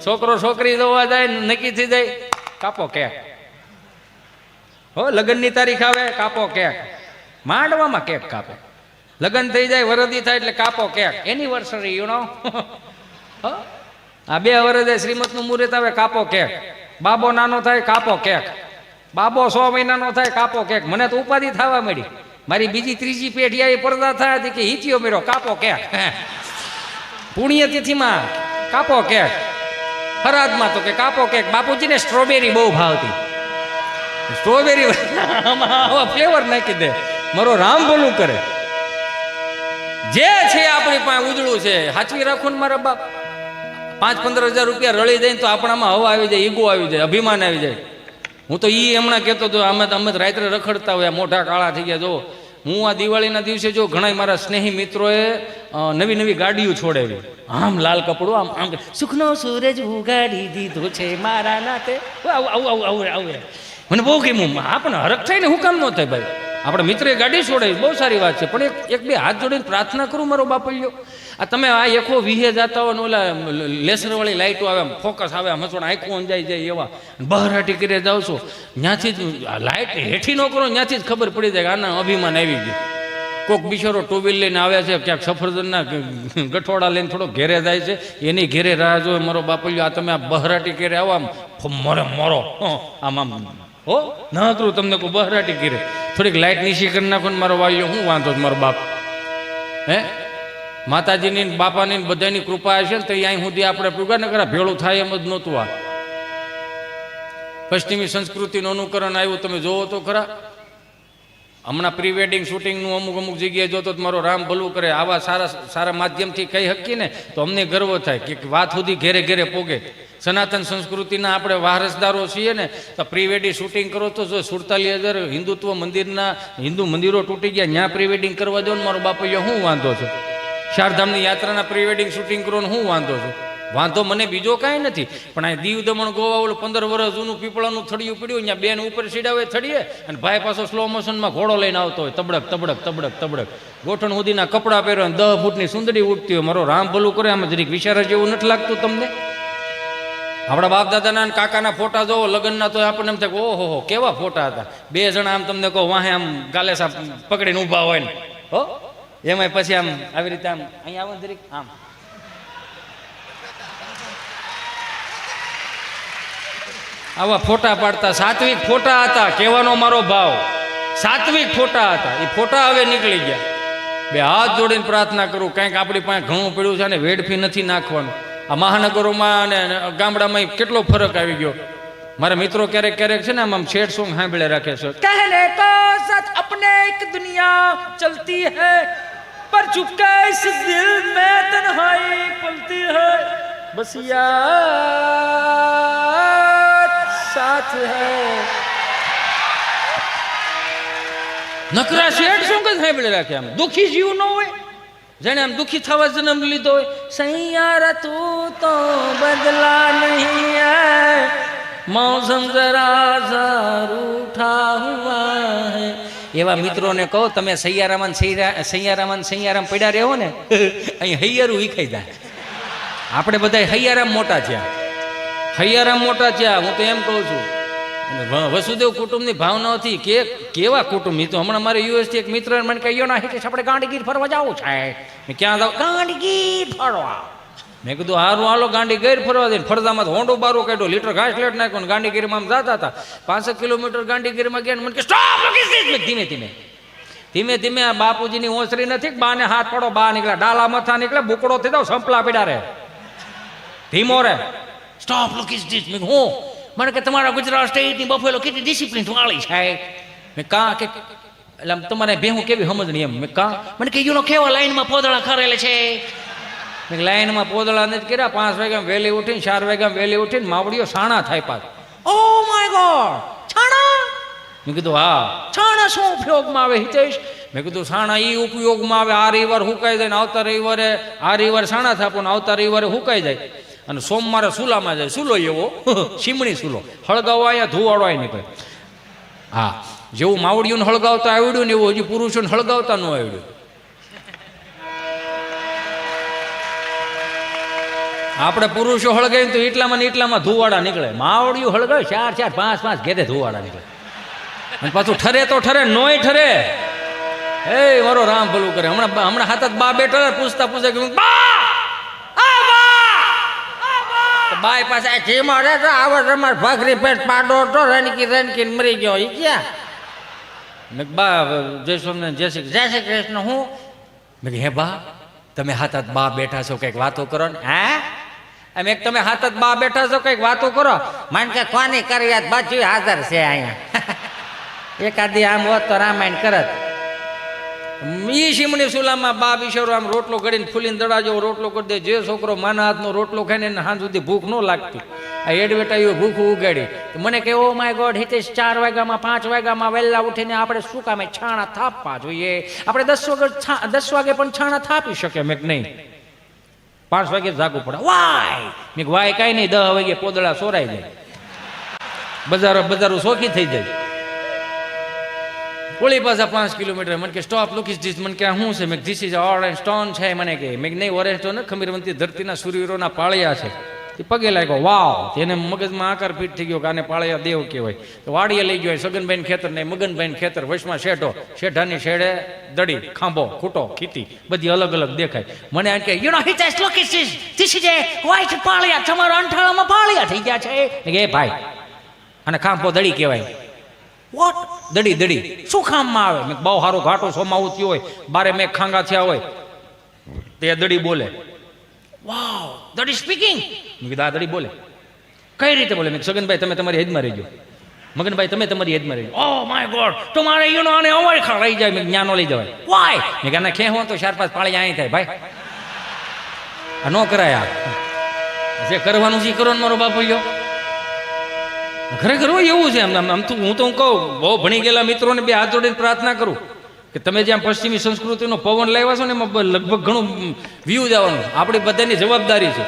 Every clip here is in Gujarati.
છોકરો છોકરી જોવા જાય નક્કી થઈ જાય કાપો કેક. હો લગ્નની તારીખ આવે કાપો કેક, માંડવામાં કેક કાપે. લગ્ન થઈ જાય વરદી થાય એટલે કાપો કેક, એનિવર્સરી યુ નો. આ 2 વર્ષે શ્રીમતનું મુહૂર્ત આવે કાપો કેક, બાબો નાનો થાય કાપો કેક, બાબો 100 મહિનાનો થાય કાપો કેક. મને તો ઉપાધિ થવા મળી, મારી બીજી ત્રીજી પેઢી આવી પડદા થયા હતી કે હિતિયો મેળો કાપો કેક. પુણ્યતિથિમાં કાપો કેક, ફરાદમાં તો કે કાપો કેક. બાપુજીને સ્ટ્રોબેરી બહુ ભાવતી, સ્ટ્રોબેરી આવા ફ્લેવર નાખી દે. મારો રામ ભલું કરે. જે છે આપણી પાસે ઉજળું છે સાચવી રાખો ને મારા બાપ. 5-15 હજાર રૂપિયા રળી જાય તો આપણામાં હવા આવી જાય, ઈગો આવી જાય, અભિમાન આવી જાય. હું તો હમણાં કહેતો હતો, અમે રાત્રે રખડતા હોય, મોટા કાળા થઈ ગયા. જો હું આ દિવાળીના દિવસે જો ઘણા મારા સ્નેહી મિત્રોએ નવી નવી ગાડીઓ છોડાવી, આમ લાલ કપડું, આમ આમ સુખનો સૂરજ ઉગાડી દીધો છે મારા નાતે. આવું મને બહુ ગમ્યું. આપણે હરખ થાય ને, હું કામ ન થાય ભાઈ. આપણા મિત્રએ ગાડી છોડાવી, બહુ સારી વાત છે. પણ એક બે હાથ જોડીને પ્રાર્થના કરું મારો બાપલ્યો. આ તમે આ એકો વિહે જતા હોય ને, ઓલા લેસરવાળી લાઇટો આવે, ફોકસ આવે, હસોડ આંખો અંજાઈ જાય એવા, બહારાટી કરી જાવ છો, ત્યાંથી જ લાઇટ હેઠી ન કરો, ત્યાંથી જ ખબર પડી જાય કે આના અભિમાન આવી ગયું. કોઈક બિચારો 2 વ્હીલ લઈને આવ્યા છે, ક્યાંક સફરજનના ગઠોડા લઈને થોડો ઘેરે જાય છે, એની ઘેરે રાહ જોવે મારો બાપલ્યો. આ તમે આ બહારાટી કરી આવો, આમ મરો આમ આમ હો ના કરું તમને કોઈ બહારાટી કરે, થોડીક લાઇટ નીચી કરી નાખો ને મારો વાલીઓ, શું વાંધો છે મારો બાપ. હે માતાજીની બાપાની બધાની કૃપા છે ને, તો અહીં સુધી આપણે પૂગા ન કરા ભેળું થાય એમ જ નહોતું. આ પશ્ચિમી સંસ્કૃતિનું અનુકરણ આવ્યું, તમે જોવો તો ખરા. હમણાં પ્રી વેડિંગ શૂટિંગનું અમુક જગ્યાએ જોતો તો મારો રામ ભલું કરે. આવા સારા માધ્યમથી કહી શકીએ ને તો અમને ગર્વ થાય કે વાત સુધી ઘેરે ઘેરે પોગે. સનાતન સંસ્કૃતિના આપણે વારસદારો છીએ ને, તો પ્રી વેડિંગ શૂટિંગ કરો તો જો 47,000 હિન્દુત્વ હિન્દુ મંદિરો તૂટી ગયા, ત્યાં પ્રી વેડિંગ કરવા દો ને મારો બાપૈયો, શું વાંધો છે? ચારધામની યાત્રાના પ્રી વેડિંગ શૂટિંગ કરો ને શું વાંધો છે? વાંધો મને બીજો કાંઈ નથી. પણ આ દીવ દમણ ગોવા ઓલું 15 વર્ષ જૂનું પીપળાનું થડિયું પડ્યું, ત્યાં બેન ઉપર સીડાવે થડીએ, અને ભાઈ પાછો સ્લો મોશનમાં ઘોડો લઈને આવતો હોય, તબડક તબડક તબડક તબડક, ગોઠણ સુધીના કપડાં પહેર્યો, 10 ફૂટની સુંદરી ઉઠતી હોય. મારો રામ ભલું કરે. આમાં જરીક વિચાર જેવું નથી લાગતું તમને? આપણા બાપ દાદાના કાકાના ફોટા જોવો લગ્નના, તો આપણને એમ થાય ઓહો કેવા ફોટા હતા. 2 જણા આમ તમને કહો વાહે આમ ગાલેસા પકડીને ઊભા હોય ને, હો એમાંય પછી આમ આવી રીતે આમ અહીંયા આવો જરીક આમ આવા ફોટા પાડતા. સાત્વિક ફોટા હતા, કહેવાનો મારો ભાવ સાત્વિક ફોટા હતા. એ ફોટા હવે નીકળી ગયા. 2 હાથ જોડીને પ્રાર્થના કરું, કંઈક આપણી પાસે ઘણું પડ્યું છે ને, વેડફી નથી નાખવાનું. આ મહાનગરોમાં અને ગામડામાં કેટલો ફરક આવી ગયો. મારા મિત્રો ક્યારેક છે ને આમ છેડ સોંગ સાંભળે રાખે છે, કહેને કો સચ અપને એક દુનિયા ચલતી હૈ, પર ચુપકે ઇસ દિલ મેં તન્હાઈ પલતી હૈ, બસ યાર સાથ હૈ. નકરા શેડ સોંગ જ સાંભળે રાખે. આમ દુખી જીવ ન હોય, જેને આમ દુખી થવા જન્મ લીધો હોય. સૈયારા તું તો બદલા નહીં હૈ, મૌસમ જરા ઝા રૂઠા હુઆ હૈ. એવા મિત્રોને કહો તમે સૈયારામાં પડ્યા રહો ને, અહીં હૈયારું વિખાઈ જાય. આપણે બધા હૈયારામ મોટા થયા, હૈયારામ મોટા થયા. હું તો એમ કહું છું, વસુદેવ કુટુંબની ભાવના હતી કે કેવા કુટુંબ. તો હમણાં મારે યુએસથી એક મિત્ર મને કહ્યું ના કે આપણે ગાંડીગીર ફરવા જવું છે. મેં ક્યાં જાવ? ગાંડીગીર ફરવા. મેં કીધું હારું હાલો ગાંડીગીર ફરવા દે. ફરદામાં હોંડો બારો કાઢ્યો, લીટર ઘાસ લેટ નાખ્યો ને ગાંડીગીરમાં આમ જતા હતા. 5 કિલોમીટર ગાંડીગીરમાં ગયા. મને કે સ્ટોપ, ધીમે ધીમે આ બાપુજીની ઓસરી નથી, બાને હાથ પડો, બા નીકળ્યા, ડાલા મથા નીકળ્યા, બુકડો થઈ જાવ, સંપલા પીડા રે, ધીમો રે, સ્ટોપ લુક ઇઝ ધીસ. મેં હું મને કે તમારા ગુજરાત સ્ટેટની બફેલો કેટલી ડિસિપ્લિન વાળી છે. મેં કા કે એટલે તમારે ભેહું કેવી સમજણી એમ. મેં કા મને કે યુનો કેવા લાઈનમાં પોદળા કરેલે છે. મેં લાઈનમાં પોદળા નથી કર્યા. 5 વાગ્યા વહેલી ઉઠીને 4 વાગ્યા વહેલી ઉઠીને માવડીઓ સાણા થાય પાછ. ઓ માય ગોડ, છાણા? મેં કીધું હા. છાણા શું ઉપયોગમાં આવે હિતેશ? મેં કીધું સાણા એ ઉપયોગમાં આવે, આ રવિવાર હુકાઈ જાય ને આવતા રવિવારે, આ રવિવારે સાણા થાપો ને આવતા રવિવારે હુકાઈ જાય. અને સોમવારે સુલામાં જાય. સુલો એવો સીમણી સુલો હળગાવવા અહીંયા ધુવાડો આવી નીકળે. હા, જેવું માવડીઓને હળગાવતા આવડ્યું ને એવું હજી પુરુષોને હળગાવતા ન આવડ્યું. આપણે પુરુષો હળગાવીને તો એટલામાં ને એટલામાં ધુવાડા નીકળે. માવડિયું હળગાવે 4 4 5 5 ઘેરે ધુવાડા નીકળે. અને પાછું ઠરે તો ઠરે, નોય ઠરે. એ મારો રામ ભલું કરે. હમણાં હાથ બા બેઠા પૂછતા કે બાય પાસે જે મારે તો આવો તમારે ભાખરી પેટ પાડો તો રણકી મરી ગયો. ઈ ક્યાં? મેં બા જય સ્વામિનારાયણ, જય શ્રી કૃષ્ણ. હું મેં હે બા તમે હાથ બા બેઠા છો, કંઈક વાતો કરો ને. હે એમ એક તમે હાથ બા બેઠા છો, કંઈક વાતો કરો. માન કે કોની કરી બાજુ હાજર છે અહીંયા. એકાદી આમ હોત તો રામાયણ કરત. ઈ શીમણી સુલામાં બા બિશોરો આમ રોટલો ઘડીને ફૂલીને દડા જેવો રોટલો કરી દે. જે છોકરો માના હાથનો રોટલો ખાઈને એને હાંજ સુધી ભૂખ ન લાગતી. આ એડવેટાઈઓ ભૂખ ઉગાડી. મને કે ઓ માય ગોડ હિતેશ 4 વાગ્યામાં 5 વાગ્યામાં વહેલા ઉઠીને આપણે શું કામે છાણા થાપવા જોઈએ? આપણે 10 વાગે પણ છાણા થાપી શકે. મેં નહીં, 5 વાગે જાગવું પડે. વાય મેં વાય કાંઈ નહીં, 10 વાગે પોદળા સોરાઈ જાય, બજારો સોખી થઈ જાય. ઓળી પાછા 5 કિલોમીટર. મને કે સ્ટોપ લુકીસ ધીસ. મને કે શું છે? મેં ધીસ ઇઝ ઓરેન્જ સ્ટોન છે. મને કે મેં નહીં, ઓરેન્જ સ્ટોન ખમીરવંતી ધરતીના સૂર્યવીરોના પાળિયા છે. એ પગે લાગ્યો, વાવ. તેને મગજમાં આકાર ફીટ થઈ ગયો કે આને પાળિયા દેવ કહેવાય. તો વાડીએ લઈ ગયો. સગનભાઈ ખેતર ને મગનભાઈ ખેતર, વચમાં શેઢો, શેઢાની શેડે દડી, ખાંભો, ખૂટો, ખીતી બધી અલગ અલગ દેખાય. મને એમ કે you know Hitesh look it this is a white પાળિયા. તમારા અંઠાળામાં પાળિયા થઈ ગયા છે. એ ભાઈ અને ખાંભો દડી કહેવાય. વોટ? દડી શું કામમાં આવે? મેં બહુ સારો ઘાટો સોમાવું થયો હોય, બારે મેં ખાંગા થયા હોય, તે દડી બોલે. વાવ, દડી સ્પીકિંગ. મેં કીધું આ દડી બોલે. કઈ રીતે બોલે? મેં સગનભાઈ તમે તમારી હેજમાં રહેજો, મગનભાઈ તમે તમારી હેજમાં રહેજો. ઓ માય ગોડ, તમારે યુ નો આને અવળખા લઈ જાય. મેં જ્ઞાનો લઈ જવાય. વાય મેં કે આને ખેહો તો 4-5 પાળી અહીં થાય. ભાઈ આ નો કરાય. આ જે કરવાનું છે કરો ને મારો બાપુ. ખરેખર એવું છે. આમ તો હું કહું, બહુ ભણી ગયેલા મિત્રોને બે હાથ જોડીને પ્રાર્થના કરું કે તમે જ્યાં પશ્ચિમી સંસ્કૃતિનો પવન લાવ્યા છો ને એમાં લગભગ ઘણું વ્યૂ જવાનું. આપણી બધાની જવાબદારી છે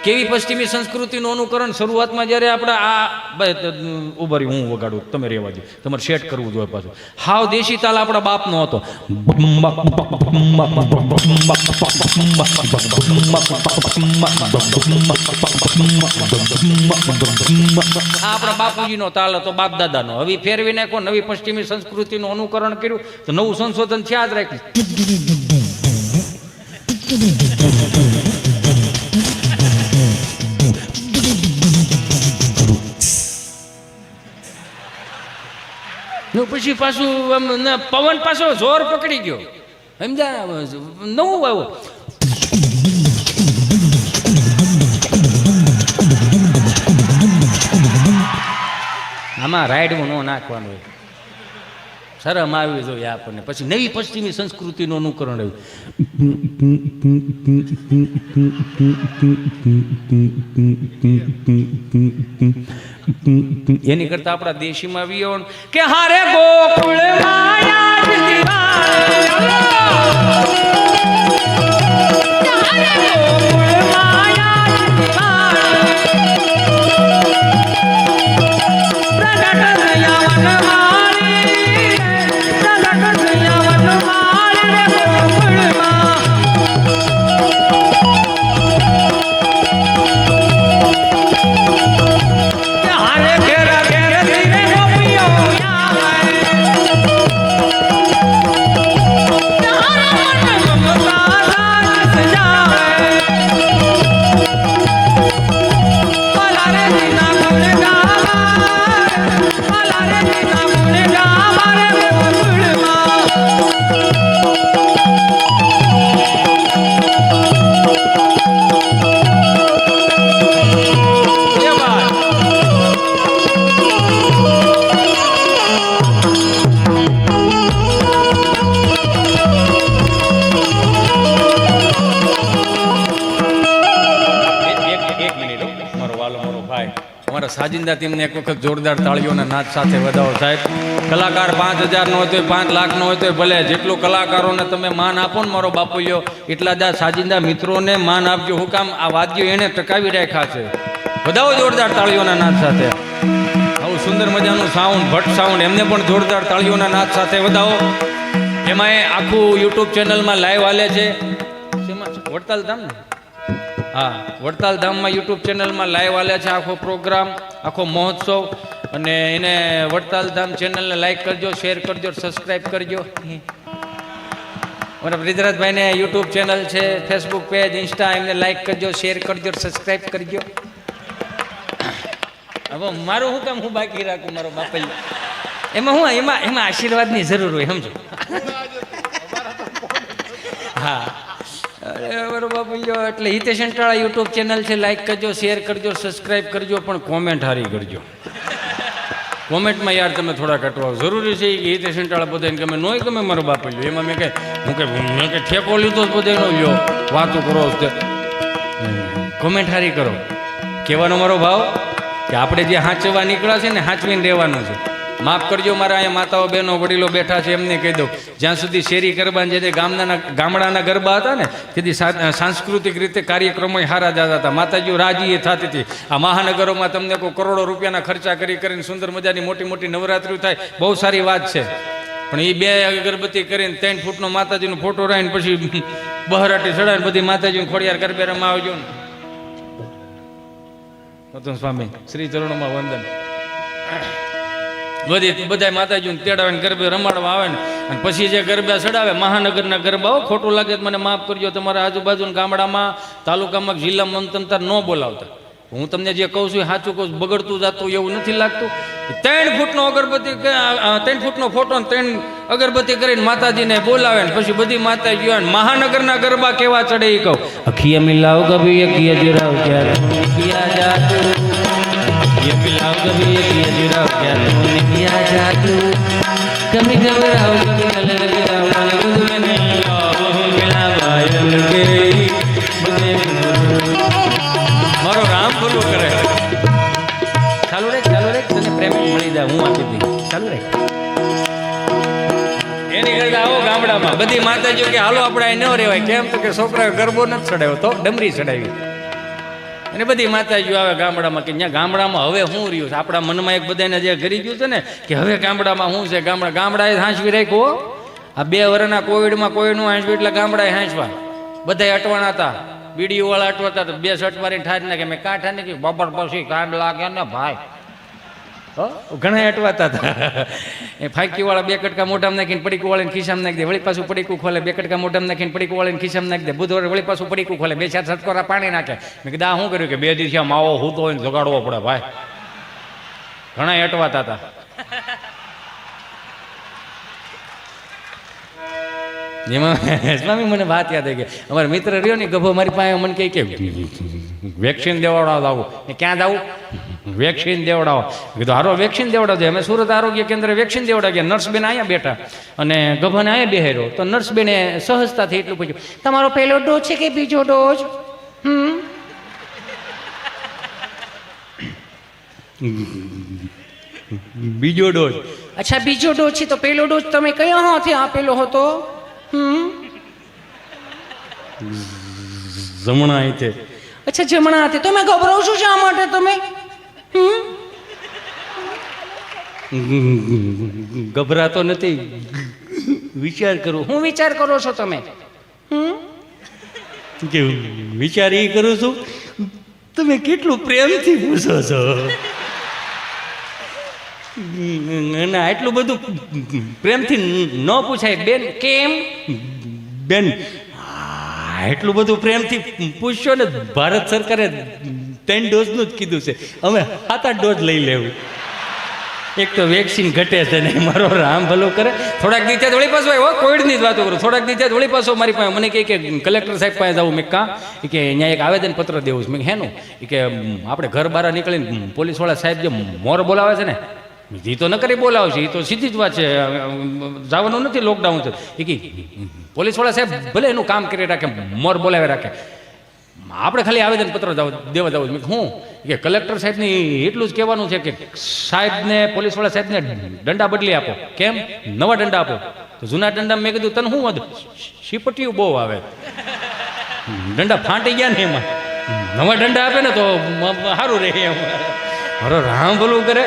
કેવી પશ્ચિમી સંસ્કૃતિનું અનુકરણ. શરૂઆતમાં જ્યારે આપણે આ ઉભરી હું વગાડું, તમે રહેવા દો, તમારે સેટ કરવું જોઈએ. પાછું હાવ દેશી તાલ આપણા બાપનો હતો. આપણા બાપુજીનો તાલ હતો, બાપ દાદાનો. હવે ફેરવી નાખો, નવી પશ્ચિમી સંસ્કૃતિનું અનુકરણ કર્યું તો નવું સંશોધન છે. યાદ રાખ્યું. પછી પાછું પવન પાછો જોર પકડી ગયો. સમજા? નવું આવ્યું. આમાં રાઈડમાં ન નાખવાનું હોય, શરમ આવી જોઈએ આપણને. પછી નવી પશ્ચિમી સંસ્કૃતિનું અનુકરણ આવ્યું. એની કરતા આપણા દેશીમાં આવ્યો કે હારે ગોકુળ સાજિંદા ટીમને એક વખત જોરદાર તાળીઓના નાદ સાથે વધાવો. સાહેબ કલાકાર 5000 નો હોય તો 5 લાખનો હોય તો ભલે, જેટલું કલાકારોને તમે માન આપો ને મારો બાપુ લ્યો, એટલા જ સાજિંદા મિત્રોને માન આપજો. હું કામ આ વાદ્યો એને ટકાવી રાખ્યા છે. વધાવો જોરદાર તાળીઓના નાદ સાથે. આવું સુંદર મજાનું સાઉન્ડ, ભટ્ટ સાઉન્ડ, એમને પણ જોરદાર તાળીઓના નાદ સાથે વધાવો. એમાં આખું યુટ્યુબ ચેનલમાં લાઈવ હાલે છે. વડતાલ ધામ ને હા, વડતાલ ધામમાં યુટ્યુબ ચેનલમાં લાઈવ આલે છે આખો પ્રોગ્રામ, આખો મહોત્સવ. અને એને વડતાલ ધામ ચેનલને લાઈક કરજો, શેર કરજો, સબસ્ક્રાઈબ કરજો. મારા બ્રિજરાજભાઈને યુટ્યુબ ચેનલ છે, ફેસબુક પેજ, ઇન્સ્ટા, એમને લાઈક કરજો, શેર કરજો, સબસ્ક્રાઈબ કરજો. હવે મારું શું કામ હું બાકી રાખું મારો બાપા? એમાં હું એમાં આશીર્વાદની જરૂર હોય, સમજો. હા, બરોબર બાપુ. એટલે હિતેશ અંટાળા યુટ્યુબ ચેનલ છે, લાઈક કરજો, શેર કરજો, સબસ્ક્રાઈબ કરજો, પણ કોમેન્ટ હારી કરજો. કોમેન્ટમાં યાર તમે થોડા કટવાઓ. જરૂરી છે કે હિતેશ અંટાળા બધાને ગમે, નોય ગમે મારો બાપ લ્યો. એમાં મેં કે ઠેકો લીધો જ બધાનો લ્યો, વાતો કરો. કોમેન્ટ હારી કરો. કહેવાનો મારો ભાવ કે આપણે જે હાંચવા નીકળ્યા છે ને, હાંચવીને રહેવાનું છે. માફ કરજો મારા અહીંયા માતાઓ, બહેનો, વડીલો બેઠા છે, એમને કહી દઉં, જ્યાં સુધી શેરી ગરબા જે ગામડાના ગરબા હતા ને, તેથી સાંસ્કૃતિક રીતે કાર્યક્રમો સારા જતા હતા. માતાજીઓ રાજી એ થતી હતી. આ મહાનગરોમાં તમને કોઈ કરોડો રૂપિયાના ખર્ચા કરીને સુંદર મજાની મોટી મોટી નવરાત્રિ થાય, બહુ સારી વાત છે. પણ એ 2 અગરબત્તી કરીને 3 ફૂટનો માતાજીનો ફોટો રાખીને પછી બહરાટી ચડાવીને બધી માતાજીને ખોડિયાર ગરબે રમવા આવજો ને. સ્વામી શ્રી ચરણોમાં વંદન. બધા માતાજીને તેડાવીને ગરબે રમાડવા આવે ને, અને પછી જે ગરબા ચડાવે મહાનગરના ગરબાઓ, ખોટું લાગે તો મને માફ કરજો. તમારા આજુબાજુના ગામડામાં, તાલુકામાં, જિલ્લામાં તંતર ન બોલાવતા. હું તમને જે કહું છું એ સાચું કહું છું. બગડતું જતું એવું નથી લાગતું. 3 ફૂટનો અગરબત્તી, 3 ફૂટનો ફોટો, 3 અગરબત્તી કરીને માતાજીને બોલાવે ને પછી બધી માતાજીઓ મહાનગરના ગરબા કેવા ચડે એ કહું. અખિયા મિલાવ કભી અખિયા જુરાવ ક્યારે કિયા જાદુ, અખિયા મિલાવ કભી અખિયા જુરાવ ક્યારે તૂને કિયા જાદુ, કભી ઘબરાવ કભી કલર ગિરાવ બધું મેને મિલાવાયલ કે મારો રામ ભલું કરે. ચાલુ રે તને પ્રેમ મળી જાય, હું આપી દઈ. ચાલુ રે. એની કરતા આવો ગામડામાં બધી માતાજીઓ કે હાલો આપણે અહીં ન રહેવાય. કેમ તો કે છોકરાએ ગરબો નથી ચડાવ્યો, તો ડમરી ચડાવી. અને બધી માતાજીઓ આવે ગામડામાં કે ત્યાં ગામડામાં હવે શું રહ્યું છે. આપણા મનમાં એક બધાને જે ઘરી ગયું છે ને કે હવે ગામડામાં શું છે. ગામડાએ હાંસવી રાખ્યો. આ 2 વર્ષના કોવિડમાં કોઈનું હાંસવી એટલે ગામડાએ હાંસવા બધા અટવાણા હતા. બીડીઓ વાળા અટવાતા હતા. 2 શર્ટ મારીને ઠારી નાખે. મેં કાંઠા નાખી, બબર પછી કાંડ લાગે ને ભાઈ. ઘણા અટવાતા હતા. એ ફાંકી વાળા 2 કટકા મોઢામાં નાખીને પડીકું વાળીને ખિસ્સામાં નાખી દે, વળી પાછું પડીકું ખોલે. 2 કટકા મોઢામાં નાખીને પડીકું વાળીને ખિસ્સામાં નાખી દે. બુધવારે વળી પાછું પડીકું ખોલે. 2-4 સટકોરા પાણી નાખે. મેં કીધું આ શું કર્યું કે 2 દિવસે માવો હૂતો હોય ને જગાડવો પડે ભાઈ. ઘણા અટવાતા હતા. એમાં સ્વામી મને વાત યાદ આવી ગઈ. અમારા મિત્ર રહ્યો ને ગભો, મારી પાસે મને કહે કે વેક્સિન દેવડાવવા આવું. ક્યાં જવું? વેક્સિન દેવડાવો. કીધું હારો વેક્સિન દેવડાવજો. અમે સુરત આરોગ્ય કેન્દ્રે વેક્સિન દેવડાવી ગયા. નર્સબેન અહીંયા બેઠા અને ગભાને અહીંયા બેહેરો. તો નર્સબેને સહજતાથી એટલું પૂછ્યું, તમારો પહેલો ડોઝ છે કે બીજો ડોઝ? બીજો ડોઝ. અચ્છા બીજો ડોઝ છે. તો પહેલો ડોઝ તમે કયા હાથે આપેલો હતો? જમણા હાથે. અચ્છા જમણા હાથે. તમે ગભરાવ છો શા માટે તમે? ગભરાતો નથી, વિચાર કરું. હું વિચાર કરો છો તમે? કે વિચાર એ કરું છું તમે કેટલું પ્રેમથી પૂછો છો. ના એટલું બધું પ્રેમથી ન પૂછાય બેન. કેમ બેન? એટલું બધું પ્રેમથી પૂછશો ને. ભારત સરકારે 3 ડોઝનું જ કીધું છે. અમે 7-8 ડોઝ લઈ લેવું. એક તો વેક્સિન ઘટે છે ને. મારો રામ ભલો કરે. થોડાક દી ત્યાં વળી પાછો આવ્યો, કોવિડની જ વાતો કરું. થોડાક દી ત્યાં વળી પાછો મારી પાસે મને કહે કે કલેક્ટર સાહેબ પાસે જવું. મેં કાં? કે અહીંયા એક આવેદનપત્ર દેવું છે. મેં હેનું? કે આપણે ઘર બહાર નીકળીને પોલીસવાળા સાહેબ જે મોર બોલાવે છે ને, એ તો ન કરી બોલાવે છે. એ તો સીધી જ વાત છે. જવાનું નથી, લોકડાઉન છે. એ કે પોલીસવાળા સાહેબ ભલે એનું કામ કરી રાખે, મોર બોલાવે રાખે, આપણે ખાલી આવેદનપત્ર દેવા જવું. મેં હું કે કલેક્ટર સાહેબને એટલું જ કહેવાનું છે કે સાહેબને, પોલીસવાળા સાહેબને દંડા બદલી આપો. કેમ? નવા દંડા આપો. તો જૂના દંડા મેં કીધું તને શું વધુ શીપટીયું બહુ આવે, દંડા ફાટી ગયા ને એમાં. નવા દંડા આપે ને તો સારું રહે એમ. મારો રામ ભલું કરે.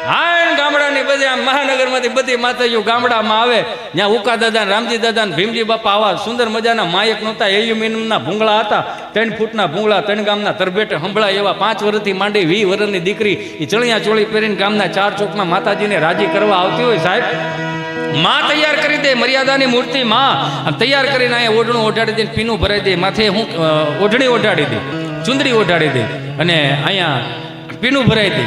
હા ગામડાની બધી આમ મહાનગરમાંથી બધી માતાજીઓ ગામડામાં આવે ત્યાં ઉકા દાદા રામજી દાદા ભીમજી બાપા આવા સુંદર મજાના માયક નહોતા એલ્યુમિનિયમના ભૂંગળા હતા 3 ફૂટના ભૂંગળા 3 ગામના તરબેટે હંભળા એવા 5 વર્ષથી માંડી 20 વર્ષની દીકરી એ ચણિયા ચોળી પહેરીને ગામના 4 ચોકમાં માતાજીને રાજી કરવા આવતી હોય સાહેબ માં તૈયાર કરી દે મર્યાદાની મૂર્તિ માં તૈયાર કરીને અહીંયા ઓઢણું ઓઢાડી દે પીનું ભરાઈ દે માથે હું ઓઢણી ઓઢાડી દે ચુંદડી ઓઢાડી દે અને અહીંયા પીનું ભરાઈ દે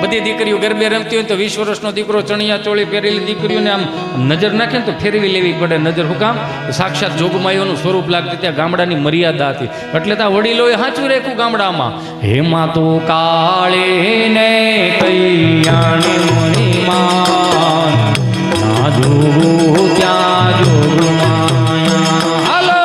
બધી દીકરીઓ ગરબે રમતી હોય તો 20 વર્ષનો દીકરો ચણિયા ચોળી પહેરેલી દીકરીઓને આમ નજર નાખે ને તો ફેરવી લેવી પડે નજર હું કામ સાક્ષાત જોગમાયોનું સ્વરૂપ લાગતી ત્યાં ગામડાની મર્યાદા હતી એટલે ત્યાં વડીલોએ સાચું રાખ્યું ગામડામાં હેમાં તો કાળે ને કૈયાણી મણીમાં ના જોવું ત્યાં જોગમાયા હાલો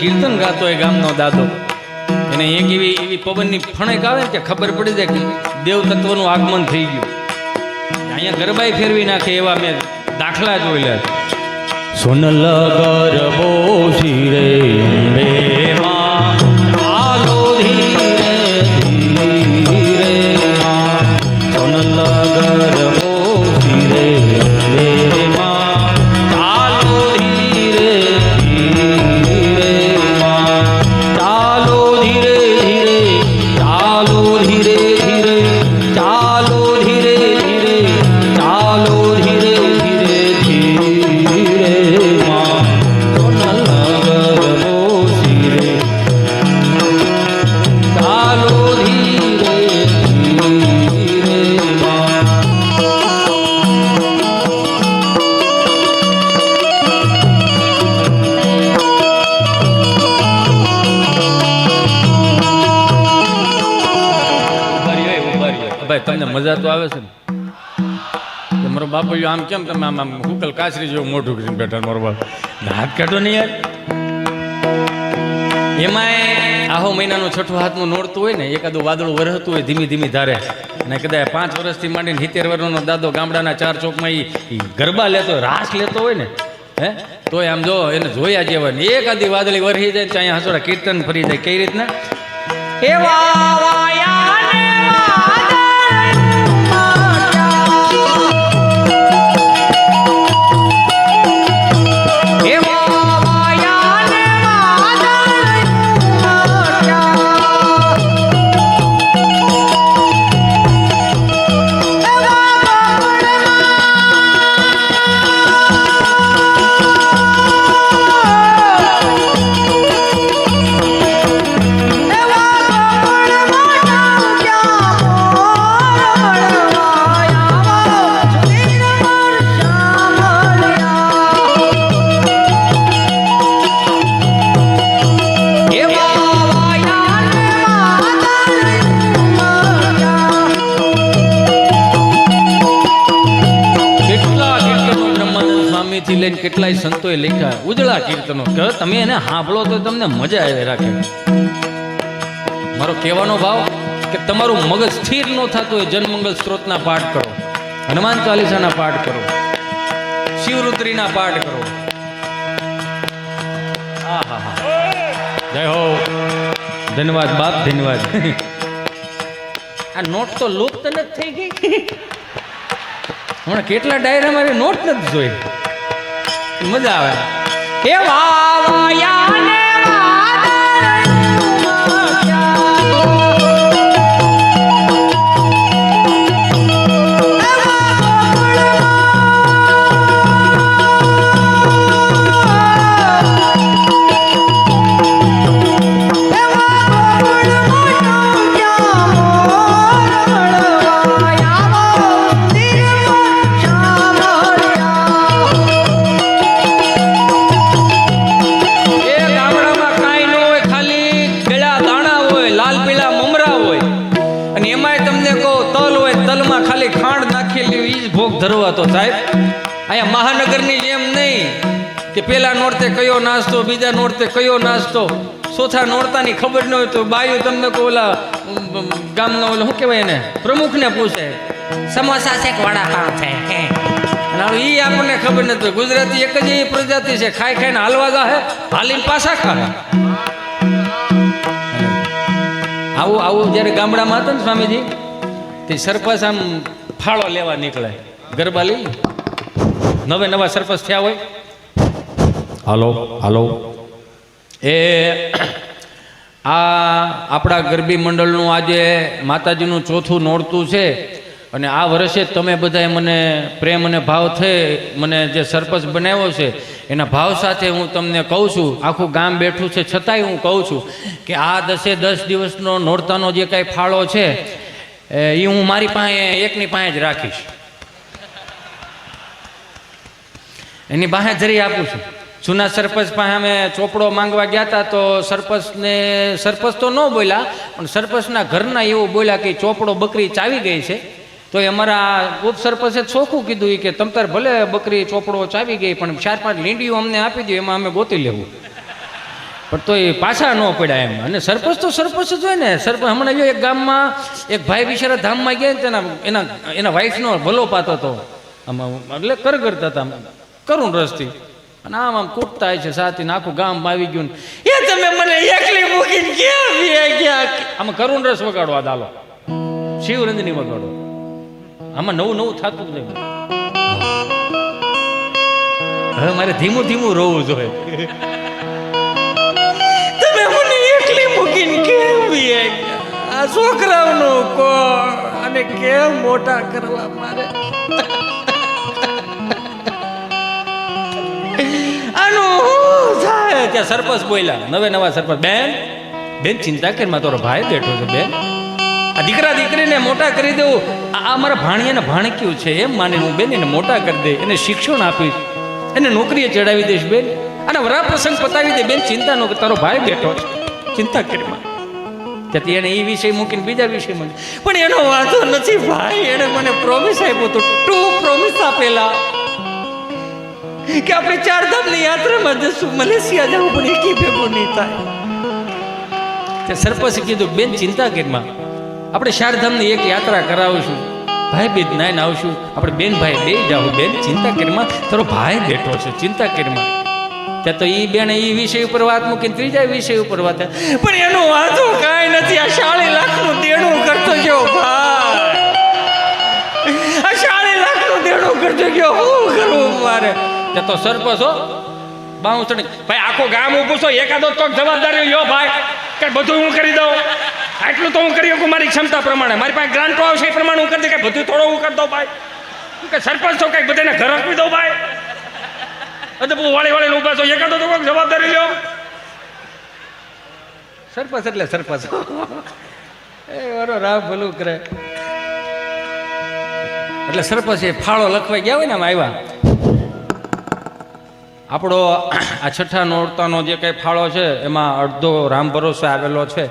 કીર્તન ગાતો હોય ગામનો દાદો એને એક એવી પવનની ફણેક આવે કે ખબર પડી જાય કે દેવ તત્વનું આગમન થઈ ગયું અહીંયા ગરબાઈ ફેરવી નાખે એવા મેં દાખલા જોયેલા સોનલ ગરબો શિરે સોનલ ગરબો શિરે તમને મજા તો આવે છે ને મારો બાપુ આમ કેમ તમે આમ હુકલ કાચરી જેવું મોઢું કરીને બેઠા મારો બાપ હાથ કાઢો નહીં યાર એમાંય આહો મહિનાનું છઠ્ઠું હાથનું નોરતું હોય ને એકાદું વાદળું વરહતું હોય ધીમી ધીમી ધારે અને કદાચ 5 વર્ષથી માંડીને 70 વર્ષનો દાદો ગામડાના 4 ચોકમાં એ ગરબા લેતો હોય રાસ લેતો હોય ને હે તોય આમ જો એને જોયા જેવા ને એકાદી વાદળી વરહી જાય ત્યાં હસોડા કીર્તન ફરી જાય કઈ રીતના લઈને કેટલાય સંતોએ લખ્યા ઉજળા કીર્તનો તમે એને સાંભળો તો તમને મજા આવે રાખે મારો કહેવાનો ભાવ કે તમારું મગજ સ્થિર ન થતું હોય જનમંગલ સ્ત્રોતના પાઠ કરો હનુમાન ચાલીસાના પાઠ કરો શિવરુદ્રીના પાઠ કરો જય હો ધન્યવાદ બાપ ધન્યવાદ આ નોટ તો લુપ્ત નથી થઈ ગઈ હમણાં કેટલા ડાયરા મારી નોટ નથી જોઈ મજા આવે એ વાવાયાને સાહેબ અહીંયા મહાનગરની જેમ નહીં કે પેલા નોરતે કયો નાસ્તો, બીજા નોરતે કયો નાસ્તો, ચોથા નોરતાની ખબર ન હોય તો બાયું તમને ઓલા ગામનો ઓલો શું કહેવાય એને પ્રમુખને પૂછે સમોસા છે કે વડાપાઉં છે એ આપણને ખબર નથી. ગુજરાતી એક જ એવી પ્રજાતિ છે ખાઈ ખાઈને હાલવા જાહે, હાલીને પાછા ખાય. આવું જ્યારે ગામડામાં હતા ને સ્વામીજી તે સરપંચ આમ ફાળો લેવા નીકળે, ગરબા લઈ નવા સરપંચ થયા હોય, હાલો હાલો એ આપણા ગરબી મંડળનું આજે માતાજીનું ચોથું નોરતું છે અને આ વર્ષે તમે બધાએ મને પ્રેમ અને ભાવ થઈ મને જે સરપંચ બનાવ્યો છે એના ભાવ સાથે હું તમને કહું છું, આખું ગામ બેઠું છે છતાંય હું કહું છું કે આ 10 દિવસનો નોરતાનો જે કાંઈ ફાળો છે એ હું મારી પાસે એકની પાસે જ રાખીશ, એની પાસે જરી આપું છું. જૂના સરપંચ પાસે અમે ચોપડો માંગવા ગયા હતા તો સરપંચ તો ન બોલ્યા પણ સરપંચના ઘરના એવું બોલ્યા કે ચોપડો બકરી ચાવી ગઈ છે. તો એ અમારા ઉપસરપંચે ચોખ્ખું કીધું કે તમ તાર ભલે બકરી ચોપડો ચાવી ગઈ પણ 4-5 લીંડીઓ અમને આપી દો, એમાં અમે ગોતી લેવું. પણ તો એ પાછા ન પડ્યા એમ. અને સરપંચ તો સરપંચ જ હોય ને. સરપંચ હમણાં જો એક ગામમાં એક ભાઈ બિચારા ધામમાં ગયા ને એના વાઈફનો ભલો પાતો હતો, આમાં એટલે કરતા હતા કરુણ રસથી, અને આમ કૂટતા છે સાથી આખું ગામ આવી ગયું એ તમે મને એકલી મૂકીને ક્યાં આમાં કરુણ રસ વગાડો, આ દાલો શિવરંજની વગાડો, આમાં નવું થતું જ નહીં. હવે મારે ધીમું રોવું જોઈએ. તમે મને એકલી મૂકીને કેમ આ છોકરાઓનો કોણ અને કેમ મોટા કરવા મારે ત્યાં સરપંચ બોલ્યા, નવા સરપંચ બેન ચિંતા કર માં તારો ભાઈ બેઠો છે બેન, આ દીકરા દીકરીને મોટા કરી દેવું, આ મારા ભાણિયાને ભાણક્યું છે એમ માનીને હું બેન એને મોટા કરી દે, એને શિક્ષણ આપીશ, એને નોકરીએ ચડાવી દઈશ બેન, અને વરા પ્રસંગ પતાવી દે બેન, ચિંતા ન કર તારો ભાઈ બેઠો છે ચિંતા કરીમાં. ત્યાંથી એને એ વિષય મૂકીને બીજા વિષય મૂકી, પણ એનો વાંધો નથી ભાઈ, એને મને પ્રોમિસ આપ્યો તો 2 પ્રોમિસ આપેલા કે આપણે 4 ધામની યાત્રામાં જશું, મલેશિયા જવું પણ એકી ભેગું નહીં થાય. તે સરપંચે કીધું બેન ચિંતા કરીમાં આપણે 4 ધામની એક યાત્રા કરાવશું, ભાઈ બેન નાઈને આવશું, આપણે બેન ભાઈ બે જાવ બેન ચિંતા કરીમાં તારો ભાઈ બેઠો છે ચિંતા કરીમાં. ત્યાં તો એ બેન એ વિષય ઉપર વાત મૂકીને ત્રીજા વિષય ઉપર વાત, પણ એનો વાંધો કાંઈ નથી, આ 40 લાખનું દેણું કરતો ગયો ભાઈ, આ 40 લાખનું દેણું કરતો ગયો, શું કરવું મારે? તે તો સરપંચ હો બાઉસણી ભાઈ આખો ગામ ઊભું છો, એકાદો તો જવાબદારી યો ભાઈ કે બધું હું કરી દઉં, આટલું તો હું કરી શકું મારી ક્ષમતા પ્રમાણે, મારી પાસે ગ્રાન્ટો આવશે એ પ્રમાણે હું કરી દઉં, કે બધું થોડું હું કરી દઉં ભાઈ, કે સરપંચ છો કંઈક બધાને ઘર આપી દઉં ભાઈ, વાળી ઊભા છો, એકાદો તો કોઈક જવાબદારી લ્યો. સરપંચ એટલે સરપંચ એ વારો રાવ ભલું કરે. એટલે સરપંચ એ ફાળો લખવા ગયા હોય ને આમ આવ્યા, આપણો આ 6ઠા નોરતાનો જે કંઈ ફાળો છે એમાં અડધો રામ ભરોસે આવેલો છે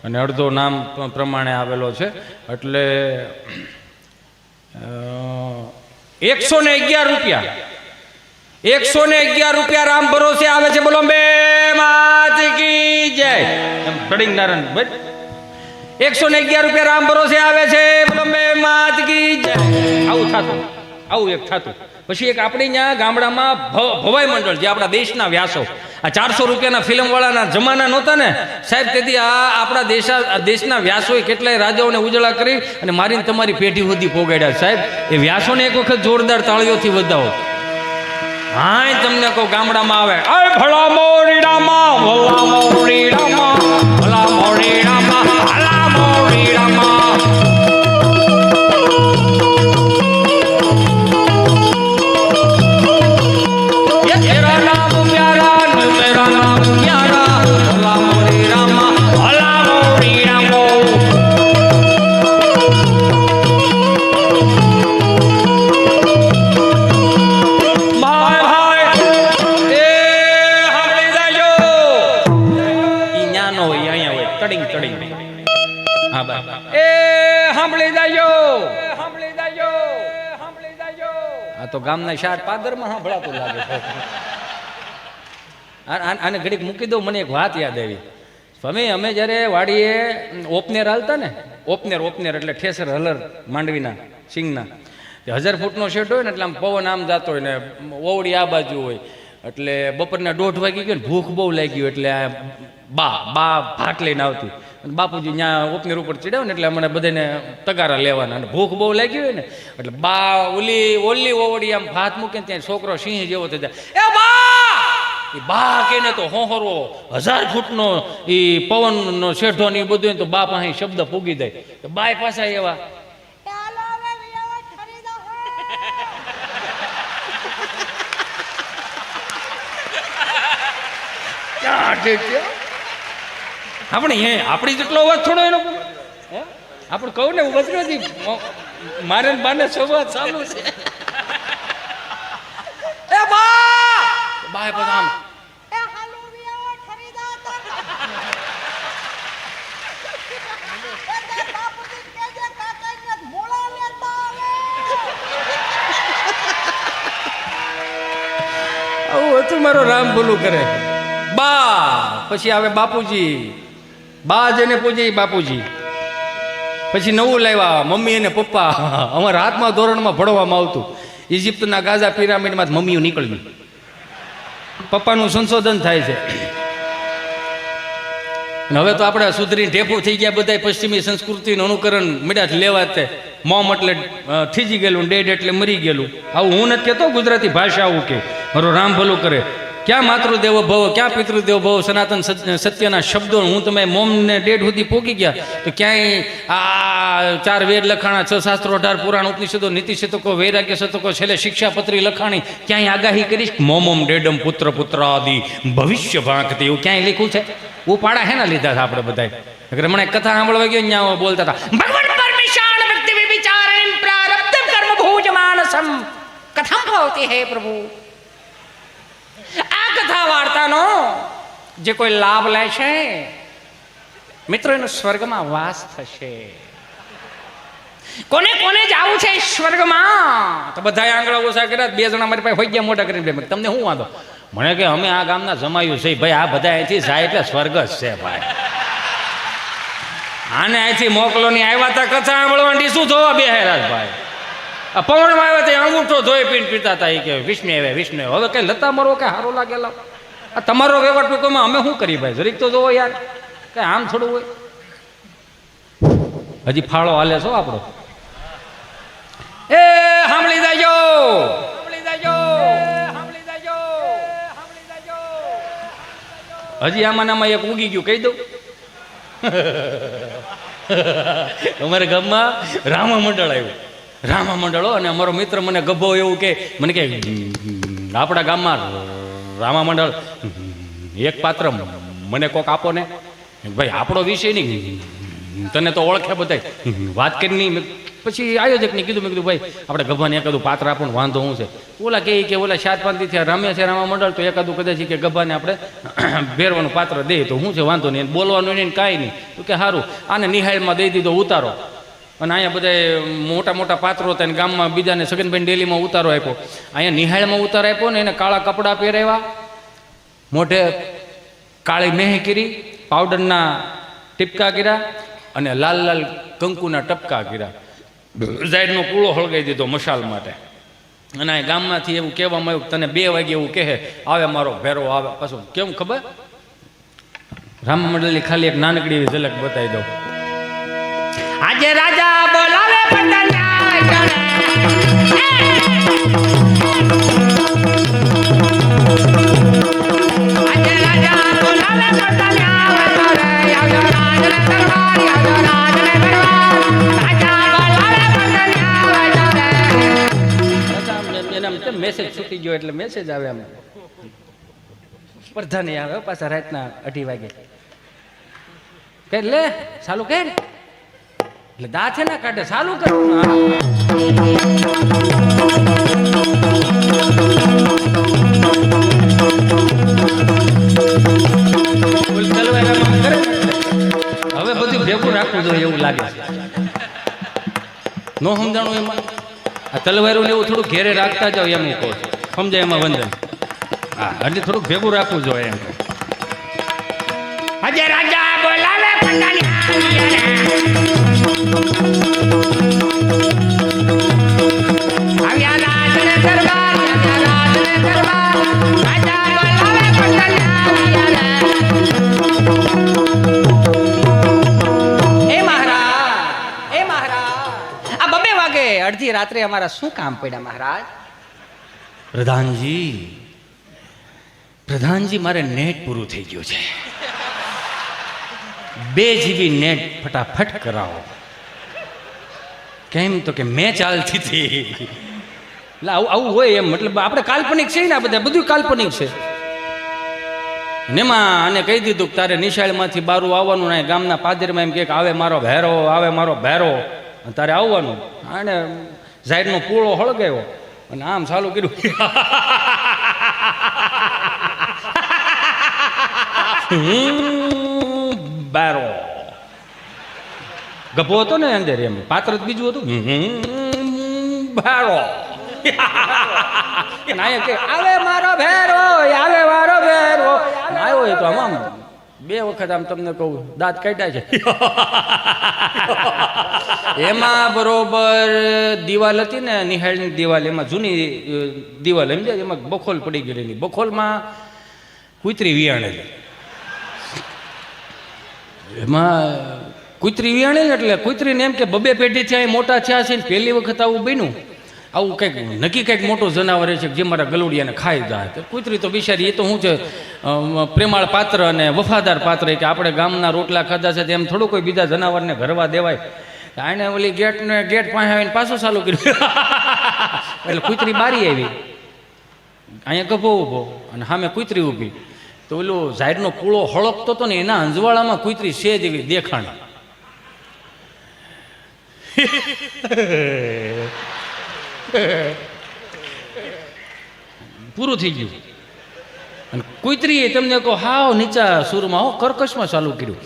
અને અડધો નામ પ્રમાણે આવેલો છે, એટલે 111 રૂપિયા રામ ભરોસે આવે છે. બોલો બે માત કી જય. એમ ફડિંગ નારાયણ ભાઈ 111 રૂપિયા રામ ભરોસે આવે છે. બોલો બે માત કી જય. આવું એક થતું. પછી એક આપણે ત્યાં ગામડામાં ભવાઈ મંડળ, જે આપણા દેશના વ્યાસો, આ 400 રૂપિયાના ફિલ્મવાળાના જમાના નહોતા ને સાહેબ, તેથી આ આપણા દેશના વ્યાસોએ કેટલાય રાજાઓને ઉજળા કરી અને મારીને તમારી પેઢી સુધી પોગાડ્યા સાહેબ. એ વ્યાસોને એક વખત જોરદાર તાળીઓથી વધાવો. હા તમને કહું ગામડામાં આવે ભલા મોરીડામાં ભલા મોરીડામાં ભલા મોરીડામાં ભલા મોરીડામાં ગામના શાર પાદરમાં સાંભળાતું લાગે છે. આને ઘડીક મૂકી દઉં, મને એક વાત યાદ આવી. સ્વામી, અમે જ્યારે વાડીએ ઓપનેર હાલતા ને, ઓપનેર એટલે ઠેસર હલર માંડવીના સિંગના, 1000 ફૂટનો શેડ હોય ને, એટલે આમ પવન આમ જતો હોય ને ઓવડી આ બાજુ હોય, એટલે બપોરના 1:30 વાગી ગયો ને, ભૂખ બહુ લાગી એટલે આ બા ભાત લઈને આવતી, અને બાપુજી ત્યાં ઓપનેર ઉપર ચડ્યા ને એટલે અમને બધાને તગારા લેવાના, અને ભૂખ બહુ લાગી હોય ને એટલે બા ઓલી ઓવડી આમ ભાત મૂકે ને ત્યાં છોકરો સિંહ જેવો થઈ જાય, એ બા કેને તો હોહરો 1000 ફૂટનો એ પવનનો શેઠો ને એ બધું તો બા પાસે શબ્દ પૂગી જાય. બાય પાછા એવા આપણી જેટલો અવાજ થોડો એનો, આપણે કહું ને ગુજરાતી મારે બાને સંવાદ ચાલુ છે. એ બાય બધા આવું મારો રામ ભલું કરે. બા પછી આવે બાપુજી, બા જેને પૂજે બાપુજી. પછી નવું લાવ્યા મમ્મી અને પપ્પા. અમારા હાથમાં ધોરણમાં ભણવામાં આવતું, ઇજિપ્તના ગાઝા પિરામિડમાં મમ્મીઓ નીકળ્યું, પપ્પાનું સંશોધન થાય છે. હવે તો આપણે સુધરી ઢેફું થઈ ગયા બધા, પશ્ચિમી સંસ્કૃતિનું અનુકરણ મીડાશ લેવા તે. મોમ એટલે થીજી ગયેલું, ડેડ એટલે મરી ગયેલું. આવું હું નથી કહેતો, ગુજરાતી ભાષા આવું કે. મારો રામ ભલું કરે. ક્યાં માતૃદેવો ભવ, ક્યાં પિતૃદેવો ભવ, સનાતન સત્યના શબ્દો હું તમે મોમ ને ડેડ સુધી પોકી ગયા તો ક્યાંય આ 4 વેદ લખાણા, 6 શાસ્ત્રો, 18 પુરાણ, ઉપનિષદો, નીતિ શતકો, વૈરાગ્ય શતકો, છેલ્લે શિક્ષાપત્રી લખાણી, ક્યાંય આગાહી કરીશ મોમમ ડેડમ પુત્ર પુત્રાદિ ભવિષ્ય ભાંકતી, એવું ક્યાંય લખ્યું છે? ઉપાડા હેના લીધા હતા આપણે બધા. મને કથા સાંભળવા ગયો ત્યાં બોલતા હતા, ભગવાન પરમેશાન ભક્તિ વિચારણ પ્રારબ્ધ કર્મ ભોજ માનસમ કથમ ભવતી હે પ્રભુ. આ કથા વાર્તાનો જે કોઈ લાભ લે છે મિત્રો, એનો સ્વર્ગમાં વાસ થશે. કોને કોને જાવું છે સ્વર્ગમાં? તો બધા આંગળા ઓછા કર્યા. 2 જણા મારી પાસે હોઈ ગયા મોટા કરીને, તમને શું વાંધો? મને કે અમે આ ગામના જમાયું છે ભાઈ, આ બધા અહીંથી જાય એટલે સ્વર્ગ જ છે ભાઈ. આને અહીંથી મોકલો ની આવ્યા તા કથા સાંભળવાની, શું જોવા બેહેરા ભાઈ? આ પવનમાં આવ્યા ત્યાં અંગૂઠો ધોઈ પીને પીતા હતા. એ કે વિષ્ણુ આવ્યા, વિષ્ણુ. હવે કઈ લતા મરો કે સારો લાગેલા? આ તમારો વ્યવહાર ટૂંકમાં અમે શું કરી ભાઈ? જરીક તો જોવો યાર, કઈ આમ થોડું હોય. હજી ફાળો હાલે છો આપણો. એ સાંભળી જાજો, સાંભળી જાજો, સાંભળી જાજો, સાંભળી જાજો. હજી આમાં એક ઉગી ગયું, કહી દઉં. અમારા ગામમાં રામા મંડળ આવ્યું, રામા મંડળો. અને અમારો મિત્ર મને ગભો એવું કે, મને કે આપણા ગામમાં રામા મંડળ એક પાત્ર મને કોક આપો ને ભાઈ. આપણો વિષય નહીં, તને તો ઓળખે બધા, વાત કરી નહીં. પછી આયોજકને કીધું, મેં કીધું ભાઈ આપણે ગભાને એકાદું પાત્ર આપો ને, વાંધો શું છે? ઓલા કે ઓલા 7-5 થી રમ્યા છે રામા મંડળ, તો એકાદું કદાચ કે ગભાને આપણે ભેરવાનું પાત્ર દે તો શું છે, વાંધો નહીં, બોલવાનું નહીં, કાંઈ નહીં. તો કે સારું, આને નિહાળમાં દઈ દીધો ઉતારો. અને અહીંયા બધા મોટા મોટા પાત્રો હતા, ગામમાં બીજાને સગનભાઈ ડેલીમાં ઉતારો આપ્યો, અહીંયા નિહાળમાં ઉતારો આપ્યો ને એને કાળા કપડાં પહેરાવ્યા, મોઢે કાળી મેહ કરી, પાવડરના ટીપકા કર્યા અને લાલ લાલ કંકુના ટપકા કર્યા. ઝાડનો કૂળો હળગાઈ દીધો મશાલ માટે. અને આ ગામમાંથી એવું કહેવામાં આવ્યું, તને 2 વાગે એવું કહે આવે મારો ભેરો આવે. પાછું કેમ ખબર? રામ મંડળની ખાલી એક નાનકડી એવી ઝલક બતાવી દઉં. આજે રાજા બોલાવે મેસેજ છૂટી ગયો એટલે મેસેજ આવે. અમે સ્પર્ધા નહીં આવે પાછા રાતના 2:30 વાગે. કે લે ચાલુ કર એટલે દાંત છે ને કાઢે, ચાલુ કર. હવે બધું ભેગું રાખવું જોઈએ એવું લાગે છે. નો સમજાણું એમાં. આ તલવારું ને એવું થોડું ઘેરે રાખતા જાવ એમ હું કહું છું. સમજાય એમાં વંદન? હા, એટલે થોડુંક ભેગું રાખવું જોઈએ એમ. અજય રાજા બોલાવે પંડાની આવ્યા રાજને દરબાર, રાજને દરબાર, રાજા બોલાવે પંડાની. એ મહારાજ, એ મહારાજ, આ 2 વાગે અડધી રાત્રે અમારા શું કામ પડ્યા મહારાજ? પ્રધાનજી મારે નેટ પૂરું થઈ ગયું છે. 2 GB નેટ ફટાફટ કરાવો. કેમ તો કે મેચ ચાલતી હતી. એટલે આવું હોય એમ, મતલબ આપણે કાલ્પનિક છે ને, આ બધું કાલ્પનિક છે. નેમાં આને કહી દીધું કે તારે નિશાળમાંથી બારું આવવાનું ને ગામના પાદરમાં એમ કે આવે મારો ભેરો, આવે મારો ભેરો, તારે આવવાનું. આને ઝાહેરનો પૂળો હળગાવ્યો અને આમ ચાલુ કર્યું. બારો ગભો હતો ને અંદર, એમ પાત્ર જ બીજું હતું. બારો આવે મારો ભેરો, આવે મારો ભેરો. આવ્યો એ તો આમ 2 વખત આમ તમને કહું દાંત કાઢ્યા છે. એમાં બરોબર દિવાલ હતી ને, નિહાળની દિવાલ, એમાં જૂની દિવાલ સમજાય, એમાં બખોલ પડી ગયેલી. બખોલમાં કૂતરી વિયાણેલી. એમાં કૂતરી વિયાણેલી એટલે કૂતરીને એમ કે 2 પેઢી થયા મોટા થયા છે ને પહેલી વખત આવું બન્યું. આવું કંઈક નક્કી કંઈક મોટું જનાવર છે કે જે મારા ગલુડિયાને ખાઈ જાય. તો કૂતરી તો બિચારી એ તો શું છે, પ્રેમાળ પાત્ર અને વફાદાર પાત્ર, કે આપણે ગામના રોટલા ખાધા છે તેમ થોડું કોઈ બીજા જનાવરને ઘરવા દેવાય. આને ઓલી ગેટ પાસે આવીને પાછું ચાલુ કર્યું. એટલે કૂતરી બારી આવી, અહીંયા ગભો ઊભો અને સામે કૂતરી ઊભી. તો ઓલું ઝાહેરનો પૂળો હળકતો હતો ને એના અંજવાળામાં કૂતરી સેજ એવી દેખાણ. પૂરું થઈ ગયું. અને કૂતરીએ તમને કહો હાવ નીચા સુરમાં કર્કશમાં ચાલુ કર્યું.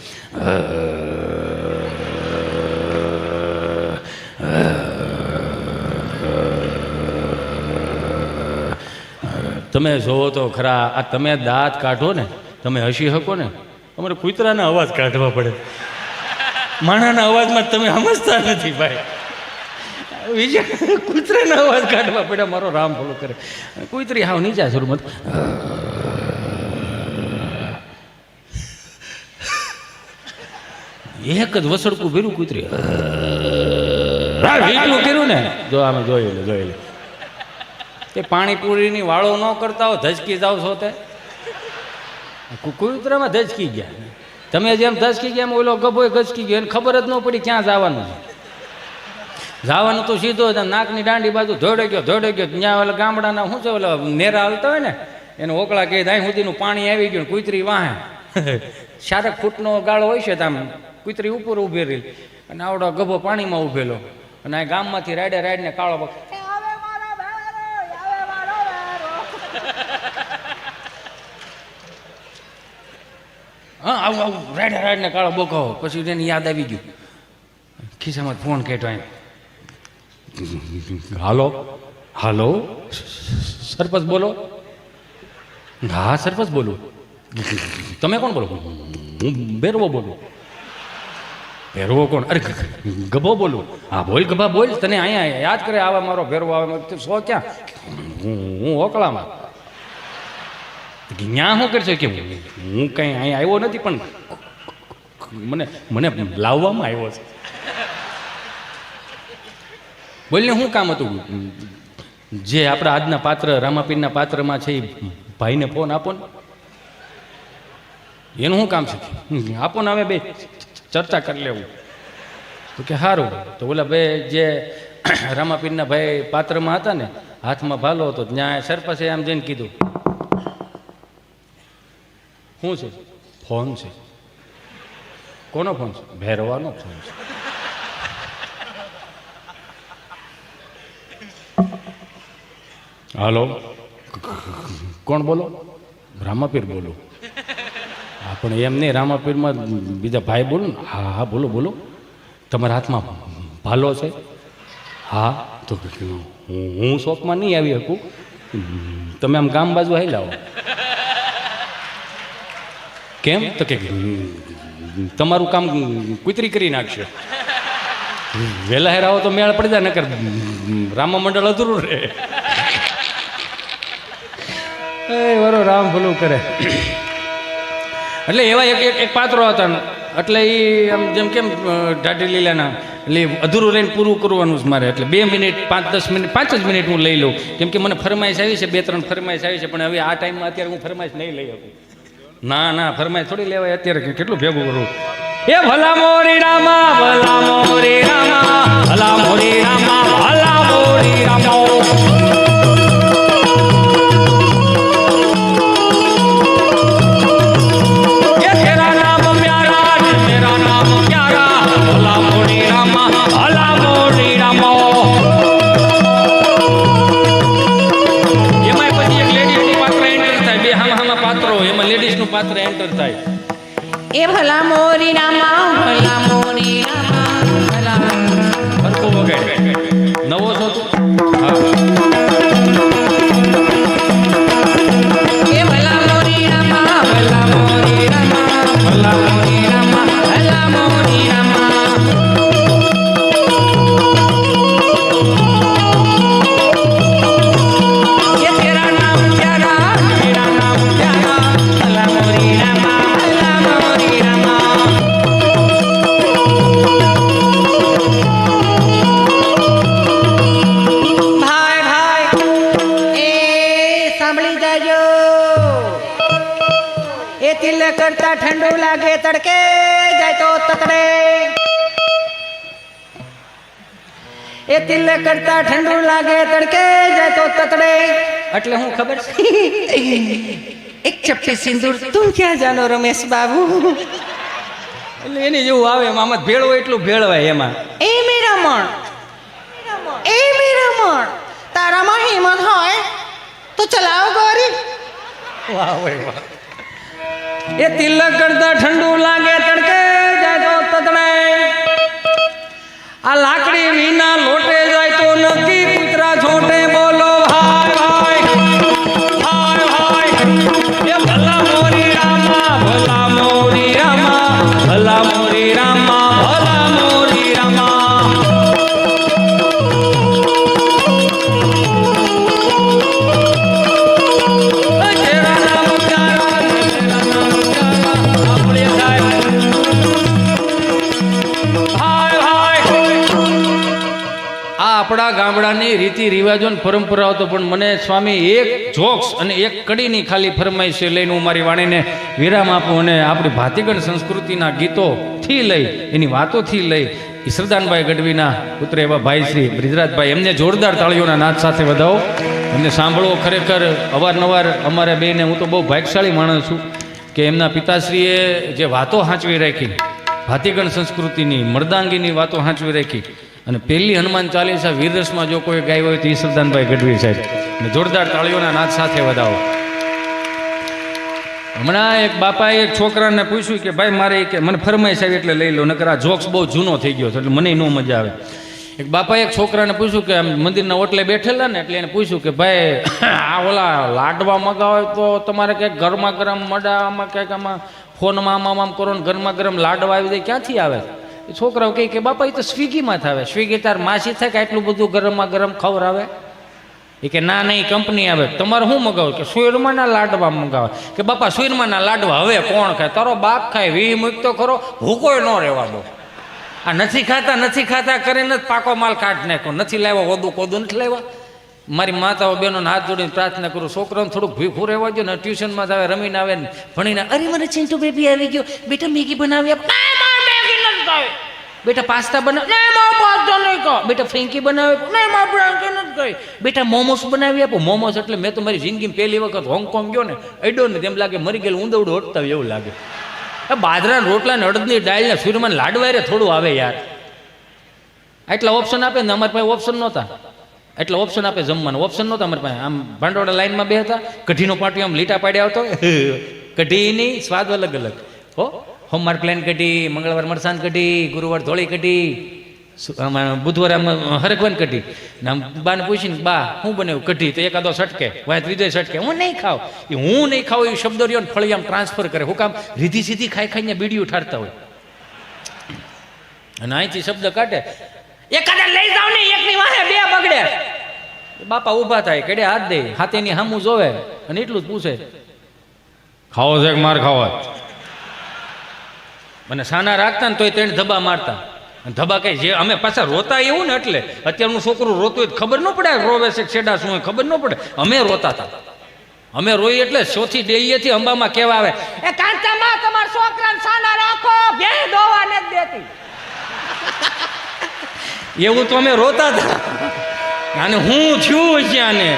તમે જોવો તો ખરા, આ તમે દાંત કાઢો ને, તમે હસી શકો ને, તમારે કૂતરાના અવાજ કાઢવા પડે. માણાના અવાજમાં તમે સમજતા નથી ભાઈ. બીજા કૂતરાના અવાજ કાઢવા પડ્યા. મારો રામ ભલો કરે. કૂતરી હાવ નીચા સુરમાં એક જ વસડકું ભર્યું. કૂતરી એટલું કર્યું ને, જો આમે જોઈ લે. એ પાણીપુરીની વાળો ન કરતા હો, ધસકી જાવ છો તે કૂતરામાં ધસકી ગયા. તમે જેમ ધસકી ગયા એમ ઓલો ગભો ધસકી ગયો, એને ખબર જ ન પડી ક્યાં જવાનું છે. જવાનું તો સીધો નાકની દાંડી બાજુ ધોડે ગયો. ત્યાં ઓલા ગામડાના શું છે, ઓલા નેરા હાલતા હોય ને, એને ઓકળા કહે અહીં સુધીનું પાણી આવી ગયું. કૂતરી વાહે 4 ફૂટનો ગાળો હોય છે, આમ કૂતરી ઉપર ઊભી રહી અને આવડો ગભો પાણીમાં ઊભેલો. અને આ ગામમાંથી રાડે કાળો બક હા આવું રાડે કાળો બોકાવો. પછી એને યાદ આવી ગયું, ખિસ્સામાં ફોન કેટો. હાલો સરપંચ બોલો? હા સરપંચ બોલું. તમે કોણ બોલો? હું ભેરવો બોલું. ભેરવો કોણ? અરે ગભો બોલું. હા બોલ ગભા બોલ. તને અહીંયા યાદ કરે આવે મારો ભેરવો આવે. 100 ક્યાં? હું ઓકળામાં. ત્યાં શું કરશો કે હું કંઈ અહીંયા આવ્યો નથી, પણ મને લાવવામાં આવ્યો છે. બોલને શું કામ હતું? જે આપણા આજના પાત્ર રામાપીરના પાત્રમાં છે એ ભાઈને ફોન આપો ને. એનું શું કામ છે? આપો ને, હવે 2 ચર્ચા કરી લેવું. તો કે સારું. તો ઓલા 2 જે રામાપીરના ભાઈ પાત્રમાં હતા ને, હાથમાં ભાલો હતો, ત્યાં સરપંચે આમ જઈને કીધું શું છે? ફોન છે. કોનો ફોન છે? ભેરવાનો ફોન છે. હાલો કોણ બોલો? રામાપીર બોલો. હા પણ એમ નહીં, રામાપીરમાં બીજા ભાઈ બોલો ને. હા બોલો. તમારા હાથમાં ભાલો છે? હા તો હું શોપમાં નહીં આવી શકું, તમે આમ ગામ બાજુ હાઈ લાવો. કેમ? તો કે તમારું કામ કુતરી કરી નાખશે. વહેલા હેર આવો તો મેળ પડી જાય, નકર રામા મંડળ અધૂરું રહે. એ વરો રામ ભલું કરે. એટલે એવા એક પાત્રો હતા, એટલે એ આમ જેમ કેમ ઢાઢી લીલાના એટલે અધૂરું લઈને પૂરું કરવાનું છે મારે. એટલે 2 મિનિટ 5-10 મિનિટ 5 જ મિનિટ હું લઈ લઉં, કેમ કે મને ફરમાઈશ આવી છે, 2-3 ફરમાઈશ આવી છે. પણ હવે આ ટાઈમમાં અત્યારે હું ફરમાઈશ નહીં લઈ શકું. ના ફરમાઈશ થોડી લેવાય અત્યારે, કેટલું ભેગું કરું. એ ભલા મોરી રામા, ભલા મોરી રામા, ભલા મોરી રામા, ભલા મોરી રામા. પાત્ર એન્ટર થાય. એ ભલા મોરી રામા, ભલા મોરી રામા, ભલા હરકો વગાડે. નવો છો તું? એ ભલા મોરી રામા, ભલા મોરી રામા, ભલા મોરી રામા, ભલા મોરી રામા. ये तेरा नाम प्यारा, तेरा नाम प्यारा, भला मोरी रामा, भला मोरी रामा. ભાઈ ભાઈ એ સાંભળી જાજો, એ તિલક કરતા ઠંડુ લાગે તડકે જાય તો તતડે. એ તિલક કરતા ઠંડુ લાગે તડકે જાય તો તતડે. એટલે હું ખબર છે એક ચપટી સિંદૂર તું ક્યાં જાનો રમેશ બાબુ. એટલે એની જેવું આવે એમાં, આમાં ભેળ હોય એટલું ભેળવાય એમાં. એ મેરામણ, એ મેરામણ, તારામાં હિંમત હોય તો ચલાવ ગોરી. વાહ ભાઈ વાહ. એ તિલક કરતા ઠંડુ લાગે તડકે જાય તો તતડે. આ લાકડી વિના લોટે જાય તો નક્કી કૂતરા છોટે. બોલો ભાઈ ભાઈ ભાઈ ભાઈ. એ ભલા મોરી રામા, ભલા મોરી રામા, ભલા મોરી રામા, ભલા મોરી રામા. તેરા નામ પ્યારા, તેરા નામ પ્યારા, આપણે થાય. ભાઈ ભાઈ. આ આપણા ગામડાની રીતિ રિવાજો ને પરંપરાઓ તો, પણ મને સ્વામી એક જોક્સ અને એક કડીની ખાલી ફરમાઈશ લઈને હું મારી વાણીને વિરામ આપું. અને આપણી ભાતીગણ સંસ્કૃતિના ગીતોથી લઈ, એની વાતોથી લઈ, ઈશ્વરદાનભાઈ ગઢવીના પુત્ર એવા ભાઈ શ્રી બ્રિજરાજભાઈ, એમને જોરદાર તાળીઓના નાદ સાથે વધાવો. એમને સાંભળવો ખરેખર અવારનવાર અમારે બેને, હું તો બહુ ભાગ્યશાળી માણસ છું કે એમના પિતાશ્રીએ જે વાતો સાચવી રાખી, ભાતીગણ સંસ્કૃતિની મર્દાંગીની વાતો સાચવી રાખી. અને પહેલી હનુમાન ચાલીસા વીરરસમાં જો કોઈ ગાય હોય તો ઈશ્વરદાનભાઈ ગઢવી સાહેબ, અને જોરદાર તાળીઓના નાદ સાથે વધાવો. હમણાં એક બાપાએ એક છોકરાને પૂછ્યું કે ભાઈ મારે કે મને ફરમાઈશ આવી એટલે લઈ લો, નકર આ જોક્સ બહુ જૂનો થઈ ગયો છે એટલે મને ન મજા આવે. એક બાપાએ એક છોકરાને પૂછ્યું કે આમ મંદિરના ઓટલે બેઠેલા ને, એટલે એને પૂછ્યું કે ભાઈ આ ઓલા લાડવા મગાવે તો તમારે કંઈક ગરમા ગરમ મડામાં કંઈક આમાં ફોનમાં આમ કરો ને ગરમા ગરમ લાડવા આવી જાય, ક્યાંથી આવે? છોકરાઓ કહે કે બાપા એ તો સ્વિગીમાં આવે. સ્વિગી તાર માસી થાય કે આટલું બધું ગરમા ગરમ ખવડાવે? એ કે ના નહીં, કંપની આવે. તમારે શું મગાવો? કે સુરમાના લાડવા મગાવે. કે બાપા સુરમાના લાડવા હવે કોણ ખાય? તારો બાપ ખાય, વી મૂક તો ખરો, ભૂકોય ન રહેવા દો. આ નથી ખાતા કરીને પાકો માલ કાઢ નાખો. નથી લાવ્યા ઓદું કોદું નથી લાવ્યા. મારી માતાઓ બહેનોને હાથ જોડીને પ્રાર્થના કરું, છોકરાઓને થોડુંક ભીખું રહેવા દો ને. ટ્યુશનમાં આવે, રમીને આવે ને ભણીને, અરે મને ચિંટુ બેબી આવી ગયો, બેટા મેગી બનાવી આપ. બેટા પાસ્તા બનાવ, પાસ્તા નહીં કહો. બેટા ફ્રેન્કી બનાવે, ફ્રેન્કી નથી કહી. બેટા મોમોસ બનાવી આપો. મોમોસ એટલે મેં તો મારી જિંદગીમાં પહેલી વખત હોંગકોંગ ગયો ને, અડ્યો ને તેમ લાગે મરી ગયેલું ઊંધવડું હોટતા હોય એવું લાગે. બાજરાના રોટલા ને અડદની દાળ ને સૂર્યમાન લાડવાય થોડું આવે યાર. એટલા ઓપ્શન આપે ને, અમારી પાસે ઓપ્શન નહોતા. એટલા ઓપ્શન આપે જમવાનું, ઓપ્શન નહોતા અમારી પાસે. આમ ભાંડોળા લાઈનમાં બે હતા, કઢીનો પાટી આમ લીટા પાડ્યા આવતો, કઢીની સ્વાદ અલગ અલગ. હો, સોમવાર પ્લેન કઢી, મંગળવાર મરસાન કઢી, ગુરુવાર ધોળી કઢી, આમાં બુધવારે આમાં હરગવાની કઢી ને આમ બાને પૂછીને બા હું બનાવ્યું કઢી તો એકાદો સટકે વાત વિજય સટકે હું નહીં ખાવ એ હું નહીં ખાવ એ શબ્દ રહ્યો ને ફળી આમ ટ્રાન્સફર કરે હું કામ રીધી સીધી ખાઈ ખાઈને બીડીઓ ઠારતા હોય અને અહીંથી શબ્દ કાઢે એકાદા લઈ જાવ ને એકની વાહે બે બગડે બાપા ઊભા થાય કેડે હાથ દે હાથેની હામું જોવે અને એટલું જ પૂછે ખાવો છે કે માર ખાવા મને સાના રાખતા ને તોય તેને ધબા મારતા ધબા કઈ જે અમે પાછા રોતા એવું ને એટલે અત્યારનું છોકરું રોતું હોય ખબર ન પડે રોવે છે છેડા શું હોય ખબર ન પડે અમે રોતા હતા અમે રોઈ એટલે ચોથી ડેલીએથી અંબામાં કેવા આવે એ કાંતામાં તમારા છોકરાને સાના રાખો બે દોવા નથી દેતી એવું તો અમે રોતા હતા અને હું થયું છે આને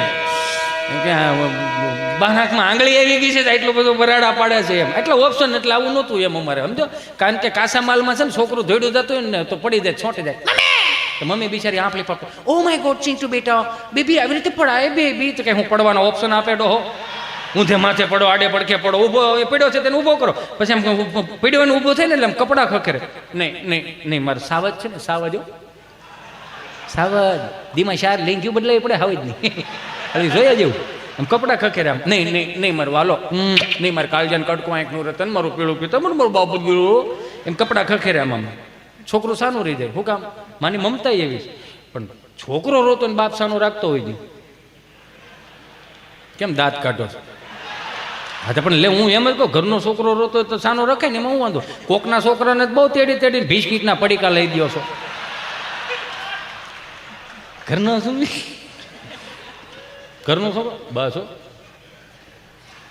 બાનાકમાં આંગળી આવી ગઈ છે તો એટલું બધું બરાડા પાડે છે એમ એટલે ઓપ્શન એટલે આવું નહોતું એમ અમારે સમજો કારણ કે કાસા માલમાં છે ને છોકરું ધોડ્યું જતું હોય ને તો પડી જાય છોટી જાય તો મમ્મી બિચારી આંપલી પડ ઓ માય ગોડ ચિંટુ બેટા બેબી આવી રીતે પડાય બેબી તો કે હું પડવાનો ઓપ્શન આપે ડોહો ઊંધે માથે પડો આડે પડખે પડો ઊભો એ પડ્યો છે તેને ઊભો કરો પછી એમ પડ્યો ને ઊભો થાય ને એટલે આમ કપડાં ખખેરે નહીં મારે સાવજ છે ને સાવજો સાવજ દીમાં શાર લઈ ગયું બદલાવી પડે હવે જ નહીં હવે જોયા જેવું આમ કપડાં ખખેરે આમ નહીં મારે વાલો નહીં મારે કાળજાને કડકું આંખનું રતન મારું પીળું પીતો મારું બાપુ પીળું એમ કપડાં ખખેરે આમ છોકરું સાનું રહી જાય હું કામ માની મમતા એવી પણ છોકરો રોતો ને બાપ સાનું રાખતો હોય નહીં કેમ દાંત કાઢો હા તો પણ લે હું એમ જ કહું ઘરનો છોકરો રોતો તો સાનો રખાય ને એમાં હું વાંધો કોકના છોકરાને બહુ તેડીને બિસ્કીટના પડીકા લઈ દો છો ઘરનો શું ઘરનો છોકરો બસ હો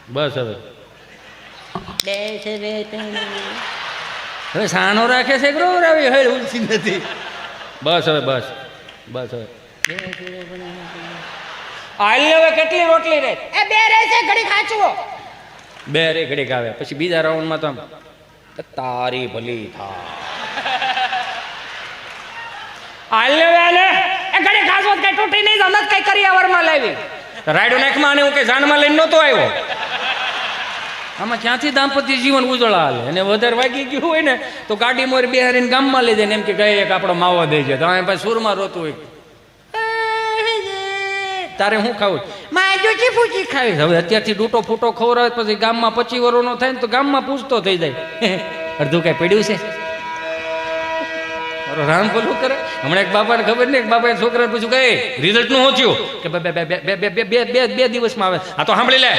બસ હવે સાનો રાખે છે કે રાવી હળ ઉલસી નથી બસ હવે બસ હવે આલી હવે કેટલી રોટલી રે એ બે રે છે ઘડી ખાચવો બે રે ઘડી ખાવે પછી બીજા રાઉન્ડમાં તો તારી ભલી થા આલે આલે એ ઘડી ખાચવો કઈ તૂટી નહીં જમત કઈ કરી આવરમાં લાવી રાયડો નાખમાં અને હું કઈ જાનમાં લઈને નહોતો આવ્યો આમાં ક્યાંથી દાંપત્ય જીવન ઉજળા હાલે અને વધારે વાગી ગયું હોય ને તો ગાડી મોર બેહારીને ગામમાં લઈ જાય ને એમ કે ગઈ એક આપણો માવો દઈ જાય તો અહીં પાછું સુરમાં રોતું હોય તારે શું ખાવું માય જોચી પૂછી ખાવી હવે અત્યારથી ડૂટો ફૂટો ખવડાવે પછી ગામમાં 25 વર્ષનો થાય ને તો ગામમાં પૂછતો થઈ જાય અડધું કઈ પડ્યું છે રામ બોલું કરે હમણાં એક બાપાને ખબર નહીં એક બાપાએ છોકરાને પૂછ્યું કે રિઝલ્ટ નું શું થયું કે બે દિવસમાં આવે આ તો સાંભળી લે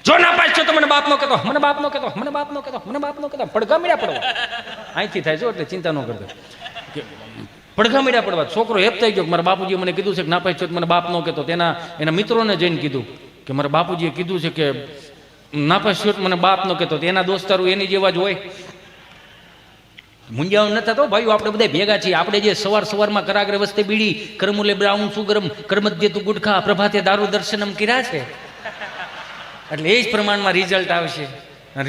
જો ના પાસ છો તો મને બાપ નો કહેતો મને બાપ નો કહેતો મને બાપ નો કહેતો મને બાપ નો કહેતો પડઘા મીડા પડવા અહીંથી થાય છે એટલે ચિંતા ન કરતો પડઘા મીડા પડવા છોકરો હેપ થઈ ગયો મારા બાપુજીએ મને કીધું છે કે ના પાસ છો તો મને બાપ નો કહેતો એના મિત્રોને જઈને કીધું કે મારા બાપુજીએ કીધું છે કે ના પાસ છો તો મને બાપ નો કહેતો એના દોસ્તારો એની જેવા જ હોય મુંજાવ ન થતો ભાઈઓ આપણે બધા ભેગા છીએ આપણે જે સવારમાં કરાગ્રે વસ્તે બીડી કરમુલે બ્રાઉન સુગરમ કરમધ્ય તું ગુટખા પ્રભાતે દારૂ દર્શનમ કર્યા છે એટલે એ જ પ્રમાણમાં રિઝલ્ટ આવશે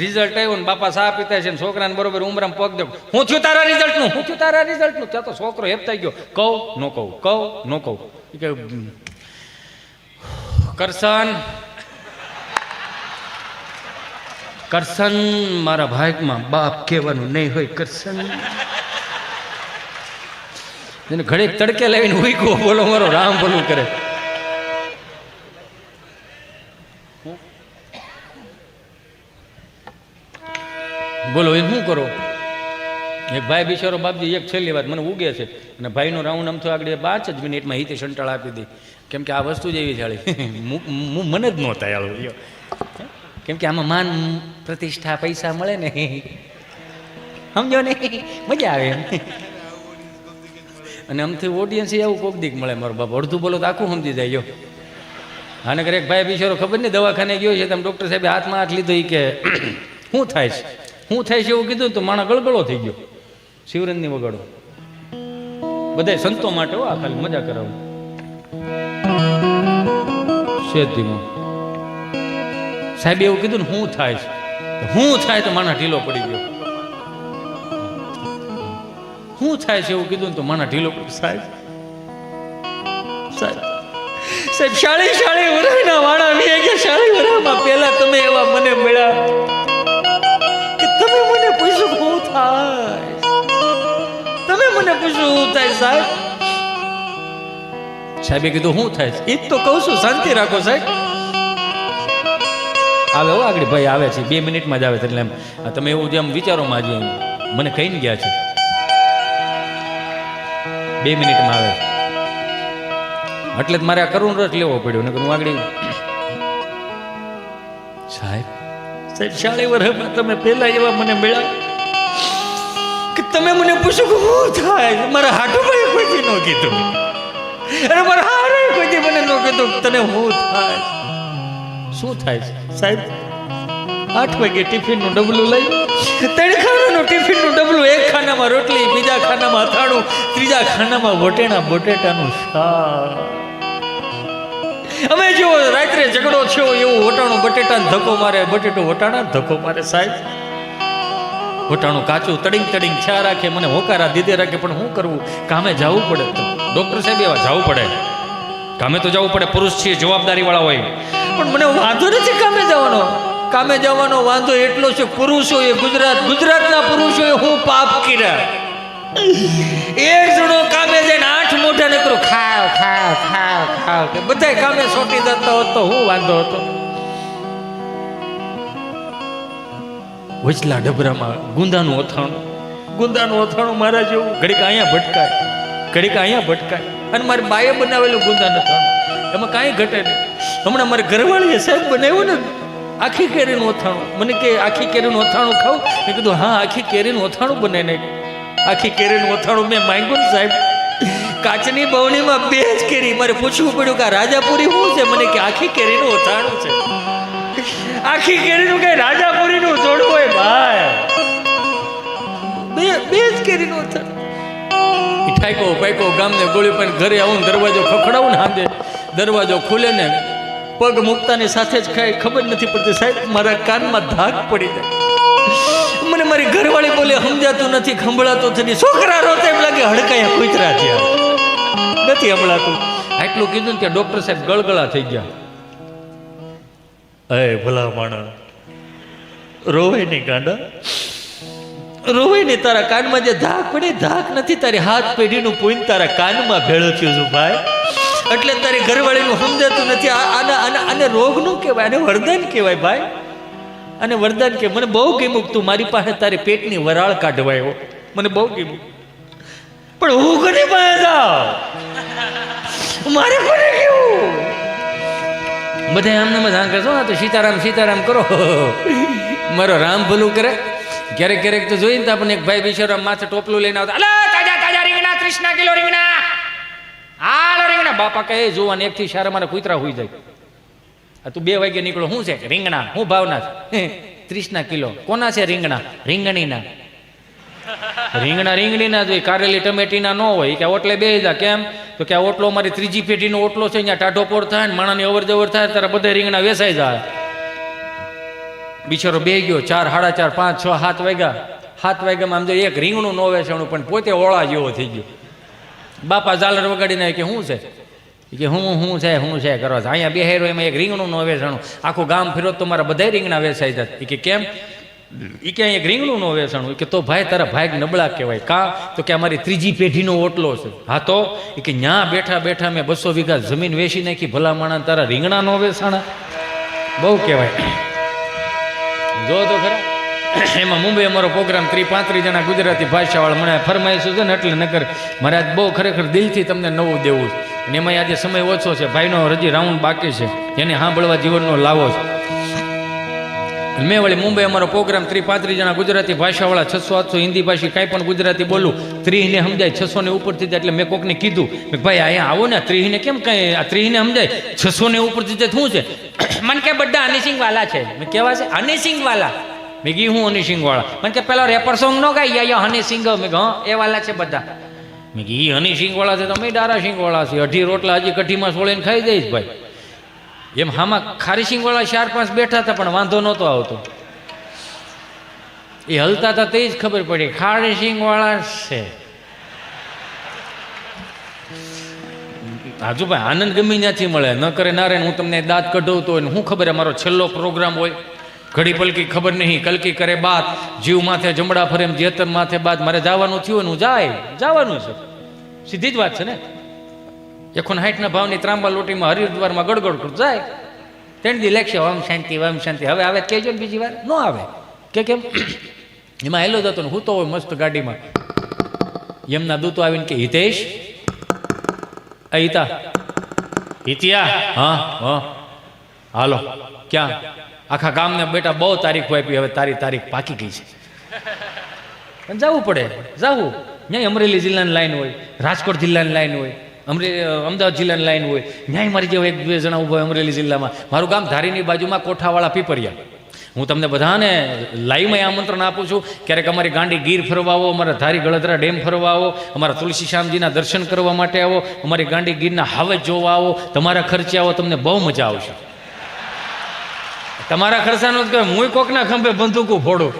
રિઝલ્ટ આવ્યું ને બાપા સા પીતા છે ને છોકરાને બરોબર ઉમરામાં પગ દે હું થયું તારા રિઝલ્ટનું ત્યાં તો છોકરો હેપ થઈ ગયો કહું ન કહું કે કરશન મારા ભાગમાં બાપ કહેવાનું નહીં હોય કરશન એને ઘડીક તડકે લાવીને ઉઈકો બોલો મારો રામ બોલું કરે બોલો એ શું કરો એક ભાઈ બિચારો બાપજી એક છેલ્લી વાત મને ઉગે છે અને ભાઈનો રાઉન્ડ આમ તો આગળ 5 જ મિનિટમાં હિતે સંટાળ આપી દી કેમ કે આ વસ્તુ જ એવી જાળી મને જ નહોતા યાર કેમ કે આમાં માન પ્રતિષ્ઠા પૈસા મળે ને સમજો ને મજા આવે એમ અને આમથી ઓડિયન્સ એવું કોક દીક મળે મારો બાપ અડધું બોલો તો આખું સમજી જાય આને કરે એક ભાઈ બિચારો ખબર નહીં દવાખાને ગયો છે તમે ડૉક્ટર સાહેબે હાથમાં હાથ લીધો કે શું થાય છે એવું કીધું તો માણસ ગળગળો થઈ ગયો શિવરંજની વગાડો બધા સંતો માટે આ ખાલી મજા કરાવું શેતીમાં સાહેબ એવું કીધું ને શું થાય તો માણસ ઢીલો પડી ગયો શું થાય છે એવું કીધું ને તો માણસ ઢીલો પડી સાહેબ શાળી વરાના વાળા મેં કે શાળી વરામાં પહેલા તમે એવા મને મળ્યા તમે મને પૂછ્યું શું થાય સાહેબે કીધું શું થાય છે? એ જ તો કહું છું, શાંતિ રાખો સાહેબ. આવે હો આગળ ભાઈ આવે છે, 2 મિનિટમાં જ આવે છે. એટલે એમ તમે એવું જેમ વિચારોમાં આજે મને કહીને ગયા છે 2 મિનિટમાં આવે છે. એટલે જ મારે આ કરુણ રસ લેવો પડ્યો. ને હું આગળ સાહેબ 40 વર્ષમાં તમે પહેલા એવા મને મળ્યા કે તમે મને પૂછ્યું કે શું થાય. મારા હાટુભાઈ કોઈથી ન કીધું, અને મારા હારે કોઈથી મને ન કીધું તને શું થાય. શું થાય સાહેબ? 8 વાગે ટિફિનનું ડબલું લઈ, 3 ખાનાનું ટિફિનનું ડબલું, 1 ખાનામાં રોટલી, બીજા ખાનામાં અથાણું, ત્રીજા ખાનામાં બટેટાનું શાક. અમે જો રાત્રે ઝઘડો થયો એવું વટાણું બટેટાને ધક્કો મારે, બટેટું વટાણા ધક્કો મારે સાહેબ. વટાણું કાચું તડિંગ છા રાખે, મને હોકારા દીધે રાખે. પણ શું કરવું? કામે જવું પડે. ડોક્ટર સાહેબ એવા જવું પડે, કામે તો જવું પડે. પુરુષ છીએ, જવાબદારી વાળા હોય. પણ મને વાંધો નથી કામે જવાનો. કામે જવાનો વાંધો એટલો છે, પુરુષોએ ગુજરાતના પુરુષોએ હું પાપ કર્યા. એક જણો કામે જઈને 8 મોઢા ને કરું ખાવ ખાવ ખાવ ખાવ કે બધા કામે સોટી જતા હોત તો હું વાંધો હતો. વચલા ડબરામાં ગુંદાનું અથાણું મારા જેવું ઘડીક અહીંયા ભટકાય, ઘડીક અહીંયા ભટકાય. અને મારી બાએ બનાવેલું ગુંદાનું અથાણું, એમાં કાંઈ ઘટે નહીં. હમણાં મારી ઘરવાળીએ સાહેબ બનાવ્યું ને આખી કેરીનું અથાણું. મને કે આખી કેરીનું અથાણું ખાવું? મેં કીધું હા, આખી કેરીનું અથાણું બનાવીને. આખી કેરીનું અથાણું મેં માંગ્યું ને સાહેબ, કાચની બવણીમાં 2 જ કેરી. મારે પૂછવું પડ્યું કે આ રાજાપુરી શું છે? મને કે આખી કેરીનું અથાણું છે. આખી કેરીનું કઈ રાજાપુરીનું જોડવું હોય ભાઈ? 2 જ કેરીનું અથાણું. ઠાઈકો પાઈકો ગામને ગોળી પણ ઘરે આવું, દરવાજો ખખડાવું ને હાંદે દરવાજો ખુલે ને પગ મૂકતાની સાથે જ કાંઈ ખબર નથી પડતી સાહેબ, મારા કાનમાં ધાક પડી જાય. મને મારી ઘરવાળી બોલે સમજાતું નથી, સંભળાતું નથી. છોકરા રોતે એમ લાગે હડકાયા કૂતરા થયા, નથી સંભળાતું. આટલું કીધું ને ત્યાં ડોક્ટર સાહેબ ગળગળા થઈ ગયા. અય ભલા માણસ, રોવે નહીં ગાંડા, રોવે નહીં. તારા કાનમાં જે ધાક પડી, ધાક નથી, તારી હાથ પેઢીનું પૂન તારા કાનમાં ભેળો થયું છું ભાઈ. એટલે તારી ઘરવાળીનું સમજાતું નથી. આને રોગ નું કહેવાય, આને વરદાન કહેવાય ભાઈ. અને વરદાન કે મને બહુ ગમ્યું તું મારી પાસે તારી પેટની વરાળ કાઢવાયો, મને બહુ ગમ્યું. પણ હું કોની પાસે જાઉં? મારે કોને કેવું? બધા આમને મજા કરશો, તો સીતારામ સીતારામ કરો. મારો રામ ભલું કરે. ક્યારેક ક્યારેક તો જોઈને તો આપણને એક ભાઈ બિચારો માથે ટોપલું લઈને આવતા, અલા તાજા તાજા રીંગણા, 30 કિલો રીંગણા, હાલો રીંગણા. બાપા કહે જોવાને 1 થી 4 મારા કૂતરા હોઈ જાય. તું 2 વાગે નીકળો, શું છે રીંગણા? હું ભાવના 30 કિલો. કોના છે રીંગણા? રીંગણીના. રીંગણીના જોઈએ, કારેલી ટમેટીના ન હોય. કે ઓટલે બે જા. કેમ? તો કે આ ઓટલો મારી 3જી પેઢીનો ઓટલો છે, અહીંયા ટાઢો પોર થાય ને માણાની અવર જવર થાય ત્યારે બધા રીંગણા વેસાઈ જાય. બિચારો બે ગયો, 4, 4:30, 5, 6, 7 વાગ્યા. 7 વાગ્યામાં આમ જો એક રીંગણું ન વેચાણું, પણ પોતે ઓળા જેવો થઈ ગયો. બાપા ઝાલર વગાડીને કે શું છે? કે હું છે કરવા છે અહીંયા બેહેરો, એમાં એક રીંગણું ન વેચાણું. આખું ગામ ફેરો તો મારા બધા રીંગણા વેચાઈ જાય. કે કેમ? એ કે એક રીંગણું ન વેચાણું. કે તો ભાઈ તારા ભાઈ નબળા કહેવાય. કા? તો કે અમારી 3જી પેઢીનો ઓટલો છે. હા તો એ કે ન્યા બેઠા બેઠા મેં 200 વીઘા જમીન વેચી નાખી, ભલા માણા તારા રીંગણા ન વેચાણા? બહુ કહેવાય. જો તો ખરા. એમાં મુંબઈ અમારો પ્રોગ્રામ 30-35 જણા ગુજરાતી ભાષાવાળા મને ફરમાઈશું છે ને, એટલે નકર મારે આજ બહુ ખરેખર દિલથી તમને નવું દેવું છે. અને એમાં આજે સમય ઓછો છે, ભાઈનો હજી રાઉન્ડ બાકી છે, એને સાંભળવા જીવનનો લાવો છે. મેં વળી મુંબઈ અમારો પ્રોગ્રામ 30-35 જણા ગુજરાતી ભાષાવાળા, 600-800 હિન્દી ભાષી કાંઈ પણ ગુજરાતી બોલું, 30 ને સમજાય, 600 ને ઉપરથી જાય. એટલે મેં કોકને કીધું ભાઈ અહીંયા આવો ને, 30 ને કેમ કાંઈ, આ 30 ને સમજાય, 600 ને ઉપરથી જાય શું છે? મને કે બધા હનીસિંગ વાલા છે. મેં કેવા છે? હનીસિંગ વાલા. મેં કી હું હનીસિંગ વાળા? મને કે પેલો રેપર સોંગ નો ગાય યા હનીસિંગ. મેં હા એ વાલા છે બધા. મેં કી હનીસિંગ વાળા છે, તમે ડારા સિંગ વાળા છે. 18 રોટલા હજી કઢીમાં સોળીને ખાઈ જઈશ ભાઈ. એમ હામાં ખારી સિંગ વાળા 4-5 બેઠા હતા, પણ વાંધો નહોતો આવતો. એ હલતા હતા તે જ ખબર પડી ખારી સિંગ વાળા છે. હાજુ ભાઈ આનંદ ગમી ત્યાંથી મળે, ન કરે ના રે. હું તમને દાંત કઢાવતો હોય ને હું ખબર મારો છેલ્લો પ્રોગ્રામ હોય, ઘડી પલકી ખબર નહીં, કલકી કરે બાત, જીવ માથે જમડા ફરે, જેતર માથે બાદ. મારે જવાનું થયું ને હું જવાનું છે, સીધી જ વાત છે ને. 59 ભાવની ત્રાંબા લોટીમાં હરિદ્વારમાં ગડગડ કર જાય. 3 દી લેખશે ઓમ શાંતિ ઓમ શાંતિ. હવે આવે કહેજો ને બીજી વાર ન આવે કે કેમ એમાં હેલો જતો ને હું તો હોય મસ્ત ગાડીમાં. એમના દૂતો આવીને કે હિતેશ હિતા હિતિયા હા હા હાલો ક્યાં આખા ગામને બેટા બહુ તારીખ આપી હવે તારી તારીખ પાકી ગઈ છે. પણ જવું પડે જવું. ન્યાય અમરેલી જિલ્લાની લાઈન હોય, રાજકોટ જિલ્લાની લાઈન હોય, અમદાવાદ જિલ્લાની લાઈન હોય. ન્યાય મારી જેવા 1-2 જણા ઊભા હોય અમરેલી જિલ્લામાં. મારું ગામ ધારીની બાજુમાં કોઠાવાળા પીપરિયા. હું તમને બધાને લાઈવમાં આમંત્રણ આપું છું. ક્યારેક અમારી ગાંડી ગીર ફરવા આવો, અમારા ધારી ગળધરા ડેમ ફરવા આવો, અમારા તુલસી શ્યામજીના દર્શન કરવા માટે આવો, અમારી ગાંડી ગીરના હાવજ જોવા આવો, તમારા ખર્ચે આવો, તમને બહુ મજા આવશે. તમારા ખર્ચાનો જ કહે હું કોકના ખંભે બંદૂકો ફોડું.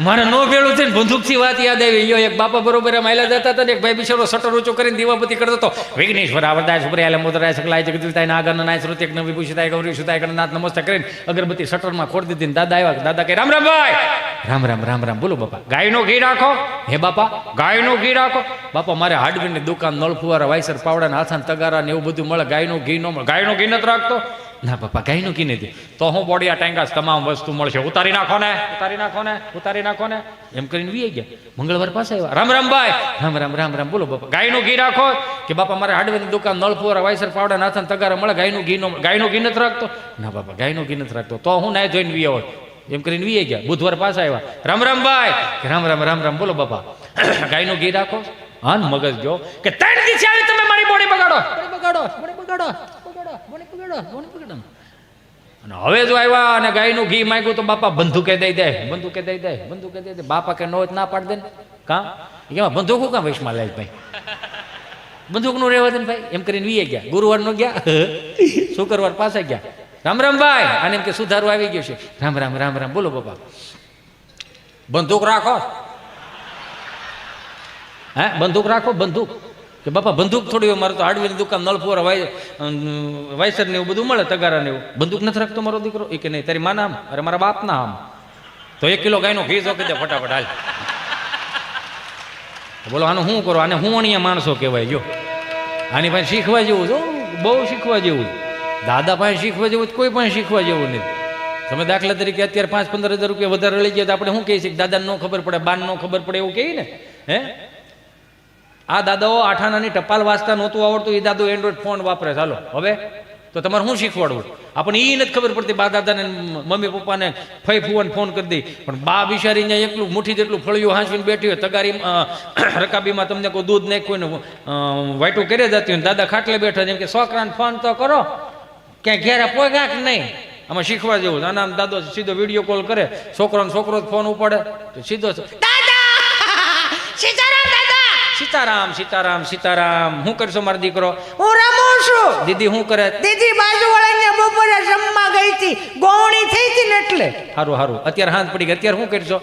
મારે નો ભેળું થઈને બંદૂકથી વાત યાદ આવી ગયો. એક બાપા બરોબર માયલા જતા હતા ને એક ભાઈ બિચારો શટર ઊંચો કરીને દીવાબત્તી કરતો હતો. વિઘ્નેશ્વર આવરદાય સુપ્રિયાલે મોદરાય સકલાય જગદીતાય નાગરના નાય શ્રુતિ નવી પૂછતાય ગૌરી સુતાય ગણનાથ નમસ્તે કરીને અગરબત્તી શટરમાં ખોડી દીધી. દાદા આવ્યા. દાદા કહે રામ રામ ભાઈ. રામ રામ રામ રામ. બોલો બાપા ગાયનો ઘી રાખો. હે બાપા ગાયનો ઘી રાખો. બાપા મારે હાર્ડવેરની દુકાન નળફુવારા વાયસર પાવડા હાથાન તગારા ને એવું બધું મળે. ગાયનું ઘી ન મળે. ગાયનું ઘી નથી રાખતો. ના બાપા ગાયનું ઘી નથી. તો હું બોડિયા ટાંગાસ તમામ વસ્તુ મળશે. ઉતારી નાખો ને ઉતારી નાખો ને ઉતારી નાખો ને એમ કરીને વી ગયા. મંગળવાર પાસે આવ્યા. રામ રામ ભાઈ. રામ રામ રામ રામ. બોલો બાપા ગાયનું ઘી રાખો. કે બાપા મારે હાર્ડવેરની દુકાન નળફુવારા વાયસર પાવડા હાથાન તગારા મળે. ગાયનું ઘી નો ગાયનું ઘી નથી રાખતો. ના બાપા ગાયનું ઘી નથી રાખતો. તો હું નાય જોઈને વી આવો એમ કરીને વી ગયા. બુધવાર પાસે આવ્યા. રામ રામ ભાઈ. રામ રામ રામ રામ. બોલો બાપા ગાયનું ઘી રાખો. હા મગજ જો કે 3 દિવસ આવી તમે મારી બોડી બગાડો બગાડો બોડી બગાડો બોડી બગાડો બોડી બગાડો. અને હવે જો આવ્યા અને ગાયનું ઘી માંગ્યું તો બાપા બંદૂકે દઈ દે બંદૂકે દઈ દે બંદૂકે દઈ દે. બાપા કે નો ના પાડ દે ને કાં એમાં બંદૂક કાં વૈશમાં લાય ભાઈ બંદૂક નું રહેવા દે ને ભાઈ એમ કરીને વી ગયા. ગુરુવાર નો ગયા શુક્રવાર પાસે ગયા. રામ રામ ભાઈ. અને એમ કે સુધારું આવી ગયું છે. રામ રામ રામ રામ. બોલો બાપા બંદૂક રાખો. હા બંદૂક રાખો બંદૂક. કે બાપા બંદૂક થોડી હોય. મારે તો હાર્ડવેરની દુકાન નળફુવારા વાયસર ને એવું બધું મળે તગારા ને એવું. બંદૂક નથી રાખતો મારો દીકરો. એ કે નહીં તારી માના આમ અરે મારા બાપના આમ. તો 1 કિલો ગાયનો ઘી જોકી દે ફટાફટ હાલ. બોલો આનું શું કરો? આને હું અહીંયા માણસો કહેવાય. જો આની પાસે શીખવા જેવું જો બહુ શીખવા જેવું. દાદા પાસે શીખવા જેવું કોઈ પણ શીખવા જેવું નથી. તમે દાખલા તરીકે અત્યારે 5-15 હજાર રૂપિયા વધારે લઈ ગયા તો આપણે શું કહીએ છીએ? દાદાને ન ખબર પડે બાન ન ખબર પડે એવું કહીએ ને. હે આ દાદાઓ 8 આનાની ટપાલ વાંચતા નહોતું આવડતું. એ દાદો એન્ડ્રોઈડ ફોન વાપરે. ચાલો હવે તો તમારે શું શીખવાડવું? આપણને એ નથી ખબર પડતી. બા દાદાને મમ્મી પપ્પાને ફઈ ફુવાને ફોન કરી દઈ. પણ બા બિચારી અહીંયા એકલું મુઠ્ઠી જેટલું ફળિયું હાંચવીને બેઠી હોય. તગારી રકાબીમાં તમને કોઈ દૂધ નાખ્યું ને વાઈટું કરી જતી હોય. દાદા ખાટલે બેઠા જેમ કે છોકરાને ફોન તો કરો ક્યાંય ઘેરે પોગા કે નહીં. આમાં શીખવા જેવું. આના દાદો સીધો વિડીયો કોલ કરે. છોકરો ફોન ઉપાડે તો સીધો સીતારામ સીતારામ સીતારામ. શું કરશો મારો દીકરો? હું રમું છું. દીદી શું કરે? દીદી બાજુવાળાને બપોરે જમવા ગઈ હતી. ગોવણી થઈ હતી ને એટલે. હારું હારું. અત્યારે હાથ પડી ગઈ. અત્યારે શું કરશો?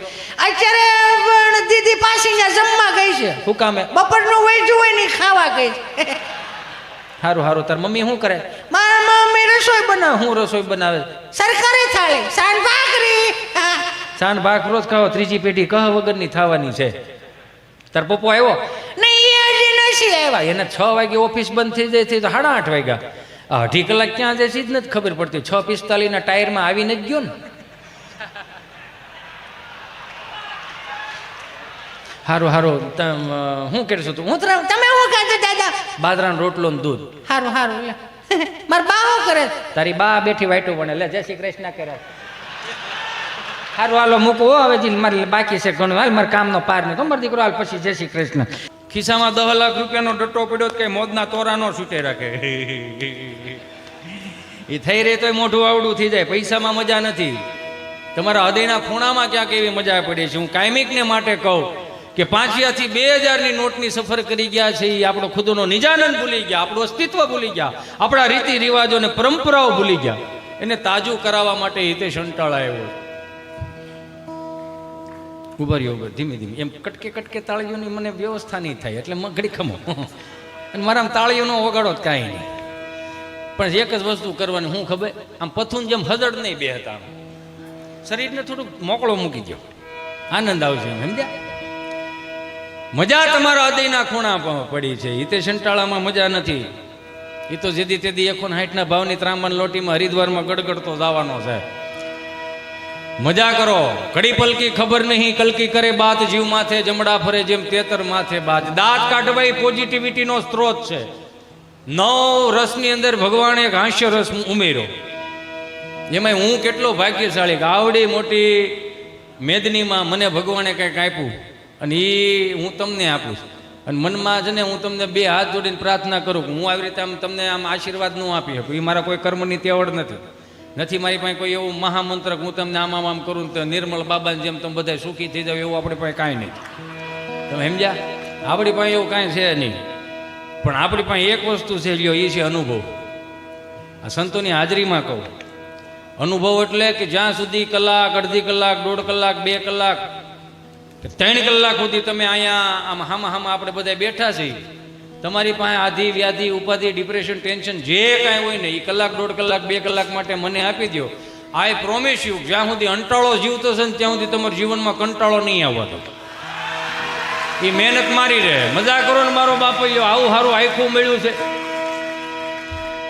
અત્યારે પણ દીદી પાછી જમવા ગઈ છે. શું કામે? બપોરનું વૈજું હોય ને ખાવા ગઈ છે. હારું હારું. તાર મમ્મી શું કરે? મારા મમ્મી રસોઈ બનાવે. હું રસોઈ બનાવે? સરકારી થાળી સાન ભાખરી. સાન ભાખ રોજ ખાઓ. 3જી પેઢી કહ વગરની થવાની છે. તાર પપ્પો આવ્યો નહીં? હજી નથી આવ્યા. એને 6 વાગે ઓફિસ બંધ થઈ જાય તો 8:30 વાગ્યા. 2.5 કલાક ક્યાં જાય છે જ નથી ખબર પડતી. 6:45 ના ટાયરમાં આવીને જ ગયો ને. હારું હારું. શું કરશો તું? તમે શું ખાધું દાદા? બાજરાનો રોટલો ને દૂધ. હારું હારું. મારા બા શું કરે? તારી બા બેઠી વાઈટું ભણે. લે જય શ્રી કૃષ્ણ કરે. હારું હાલો મૂકવો હવે જી મારે બાકી છે ઘણું. હાલ મારે કામનો પાર નહીં. તમારો દીકરો હાલ પછી જય શ્રી કૃષ્ણ. ખિસ્સામાં 10 લાખ રૂપિયાનો ડટ્ટો પડ્યો કઈ મોજના તોરા નો છૂટે રાખે. એ થઈ રહી તો મોઢું આવડું થઈ જાય. પૈસામાં મજા નથી. તમારા હૃદયના ખૂણામાં ક્યાંક એવી મજા પડી છે. હું કાયમિકને માટે કહું કે 5,000 થી 2,000 નોટની સફર કરી ગયા છે. એ આપણો ખુદનો નિજાનંદ ભૂલી ગયા. આપણું અસ્તિત્વ ભૂલી ગયા. આપણા રીતિ રિવાજો અને પરંપરાઓ ભૂલી ગયા. એને તાજું કરાવવા માટે હિતેશ અંટાળા આવ્યો. ઉભર્યો ધીમે ધીમે એમ કટકે કટકે તાળીઓની મને વ્યવસ્થા નહીં થાય એટલે ઘડી ખમો. અને મારા તાળીઓ નો વગાડો કાંઈ નહીં. પણ એક જ વસ્તુ કરવાની. હું ખબર આમ પથું જેમ હદડ નહીં બે હતા. શરીરને થોડુંક મોકળો મૂકી દો. આનંદ આવશે. સમજ્યા? મજા તમારા હૃદયના ખૂણા પડી છે. હિતેશ અંટાળામાં મજા નથી. એ તો જેદી તેદી 160 ભાવની ત્રાંબાની લોટીમાં હરિદ્વારમાં ગડગડતો જવાનો છે. મજા કરો, ઘડી પલકી ખબર નહીં, કલકી કરે બાત જીવ માથે, જમડા ફરે જેમ તેતર માથે બાત. દાંત કાઢવા એ પોઝિટિવિટીનો સ્ત્રોત છે. 9 રસની અંદર ભગવાને એક હાસ્ય રસ ઉમેર્યો. એમાં હું કેટલો ભાગ્યશાળી કે આવડી મોટી મેદનીમાં મને ભગવાને કંઈક આપ્યું અને એ હું તમને આપું છું. અને મનમાં છે ને હું તમને 2 હાથ જોડીને પ્રાર્થના કરું કે હું આવી રીતે આમ તમને આમ આશીર્વાદ ન આપી શકું. એ મારા કોઈ કર્મની તેવડ નથી મારી પાસે કોઈ એવું મહામંત્ર કે હું તમને આમ કરું તો નિર્મળ બાબાની જેમ તમે બધા સુખી થઈ જાવ એવું આપણી પાસે કાંઈ નહીં. તમે સમજ્યા? આપણી પાસે એવું કાંઈ છે નહીં. પણ આપણી પાસે એક વસ્તુ છે લ્યો, એ છે અનુભવ. આ સંતોની હાજરીમાં કહું, અનુભવ એટલે કે જ્યાં સુધી કલાક, અડધી કલાક, 1.5 કલાક, 2 કલાક, 3 કલાક સુધી તમે અહીંયા આમ હામાં આપણે બધા બેઠા છીએ, તમારી પાસે આધિ વ્યાધિ ઉપાધિ ડિપ્રેશન ટેન્શન જે કાંઈ હોય ને એ કલાક, 1.5 કલાક, 2 કલાક માટે મને આપી દો. આઈ પ્રોમિસ યુ, જ્યાં સુધી અંટાળો જીવતો છે ને ત્યાં સુધી તમારા જીવનમાં કંટાળો નહીં આવતો. એ મહેનત મારી રહે. મજા કરો ને મારો બાપૈયો, આવું સારું આખું મળ્યું છે.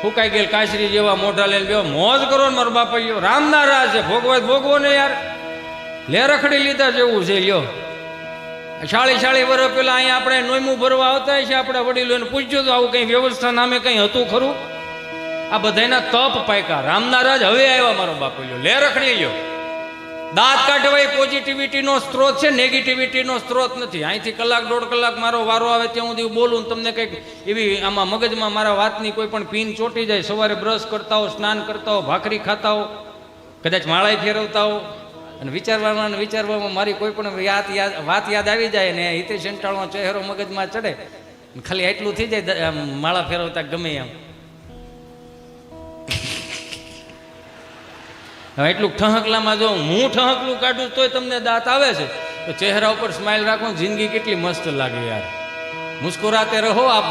ફૂકાઈ ગયેલ કાશરી જેવા મોઢા લઈને બેવો, મોજ કરો ને મારો બાપૈયો. રામના રાજ છે, ભોગવો ને યાર. લે રખડી લીધા જેવું છે લ્યો. 40 વર્ષ પહેલા અહીંયા આપણે નોયમું ભરવા આવતા છે, આપણા વડીલોને પૂછ્યું તો આવું કંઈ વ્યવસ્થા નામે કંઈ હતું ખરું? આ બધાના તપ પાક્યા. રામના રાજ હવે આવ્યા મારો બાપૈયો. લે રખડી ગયો. દાંત કાઢવા એ પોઝિટિવિટીનો સ્ત્રોત છે, નેગેટિવિટીનો સ્ત્રોત નથી. અહીંથી કલાક, 1.5 કલાક મારો વારો આવે ત્યાં સુધી બોલું તમને કંઈક એવી આમાં મગજમાં મારા વાતની કોઈ પણ પીન ચોટી જાય. સવારે બ્રશ કરતા હો, સ્નાન કરતા હો, ભાખરી ખાતા હો, કદાચ માળાઈ ફેરવતા હો અને વિચારવામાં મારી કોઈ પણ વાત યાદ આવી જાય ને હિતેશ અંટાળનો ચહેરો મગજમાં ચડે, ખાલી એટલું થઈ જાય માળા ફેરવતા ગમે એમ. હવે એટલું ઠહકલામાં જો હું ઠહકલું કાઢું તોય તમને દાંત આવે છે તો ચહેરા ઉપર સ્માઇલ રાખો, જિંદગી કેટલી મસ્ત લાગે યાર. મુસ્કુરાતે રહો, આપ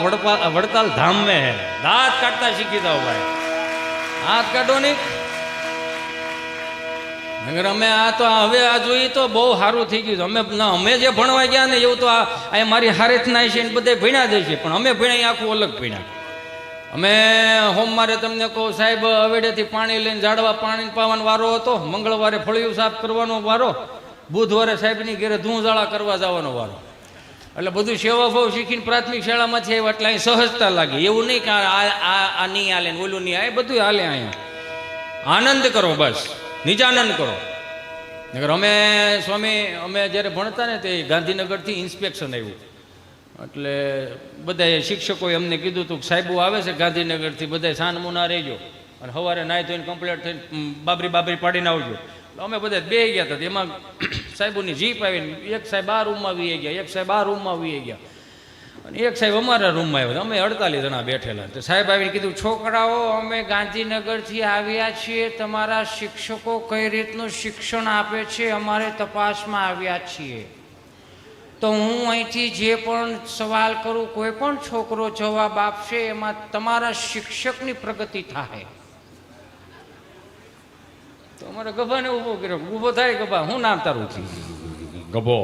વડતાલ ધામ મેં હે. દાંત કાઢતા શીખી જાઓ ભાઈ, હાથ કાઢો નહીં. અમે આ તો હવે આ જોઈએ તો બહુ સારું થઈ ગયું. અમે જે ભણવા ગયા ને એવું તો આ મારી હારેથના છે ને બધે ભણ્યા દે છે, પણ અમે ભણ્યા આખું અલગ ભણ્યા. અમે સોમવારે તમને કહું સાહેબ હવેડેથી પાણી લઈને ઝાડવા પાણી પાવાનો વારો હતો, મંગળવારે ફળિયું સાફ કરવાનો વારો, બુધવારે સાહેબની ઘેરે ધૂંઝાળા કરવા જવાનો વારો. એટલે બધું સેવાભાવ શીખીને પ્રાથમિક શાળામાંથી આવ્યા એટલે અહીં સહજતા લાગી. એવું નહીં કે આ નહીં હાલે ને ઓલું નહીં હાલે, બધું હાલે. અહીંયા આનંદ કરો, બસ નિજાનંદ કરો. અમે સ્વામી અમે જ્યારે ભણતા ને તે ગાંધીનગરથી ઇન્સ્પેક્શન આવ્યું એટલે બધાએ શિક્ષકોએ અમને કીધું હતું કે સાહેબો આવે છે ગાંધીનગરથી, બધા સાનમુના રહેજો અને સવારે નાહી ધોઈને કમ્પ્લીટ થઈને બાબરી પાડીને આવજો. અમે બધા બે ગયા હતા. એમાં સાહેબોની જીપ આવીને એક સાહેબ આ રૂમમાં વી ગયા, એક સાહેબ આ રૂમમાં વી ગયા અને એક સાહેબ અમારા રૂમમાં આવ્યા. અમે 48 જણા બેઠેલા. તો સાહેબ આવીને કીધું, છોકરાઓ અમે ગાંધીનગરથી આવ્યા છીએ, તમારા શિક્ષકો કઈ રીતનું શિક્ષણ આપે છે અમારે તપાસમાં આવ્યા છીએ. તો હું અહીંથી જે પણ સવાલ કરું, કોઈ પણ છોકરો જવાબ આપશે એમાં તમારા શિક્ષકની પ્રગતિ થાય. તો અમારે ગભાને ઊભો કર્યો. ઊભો થાય ગભા, હું નામ તારું છે? ગભો.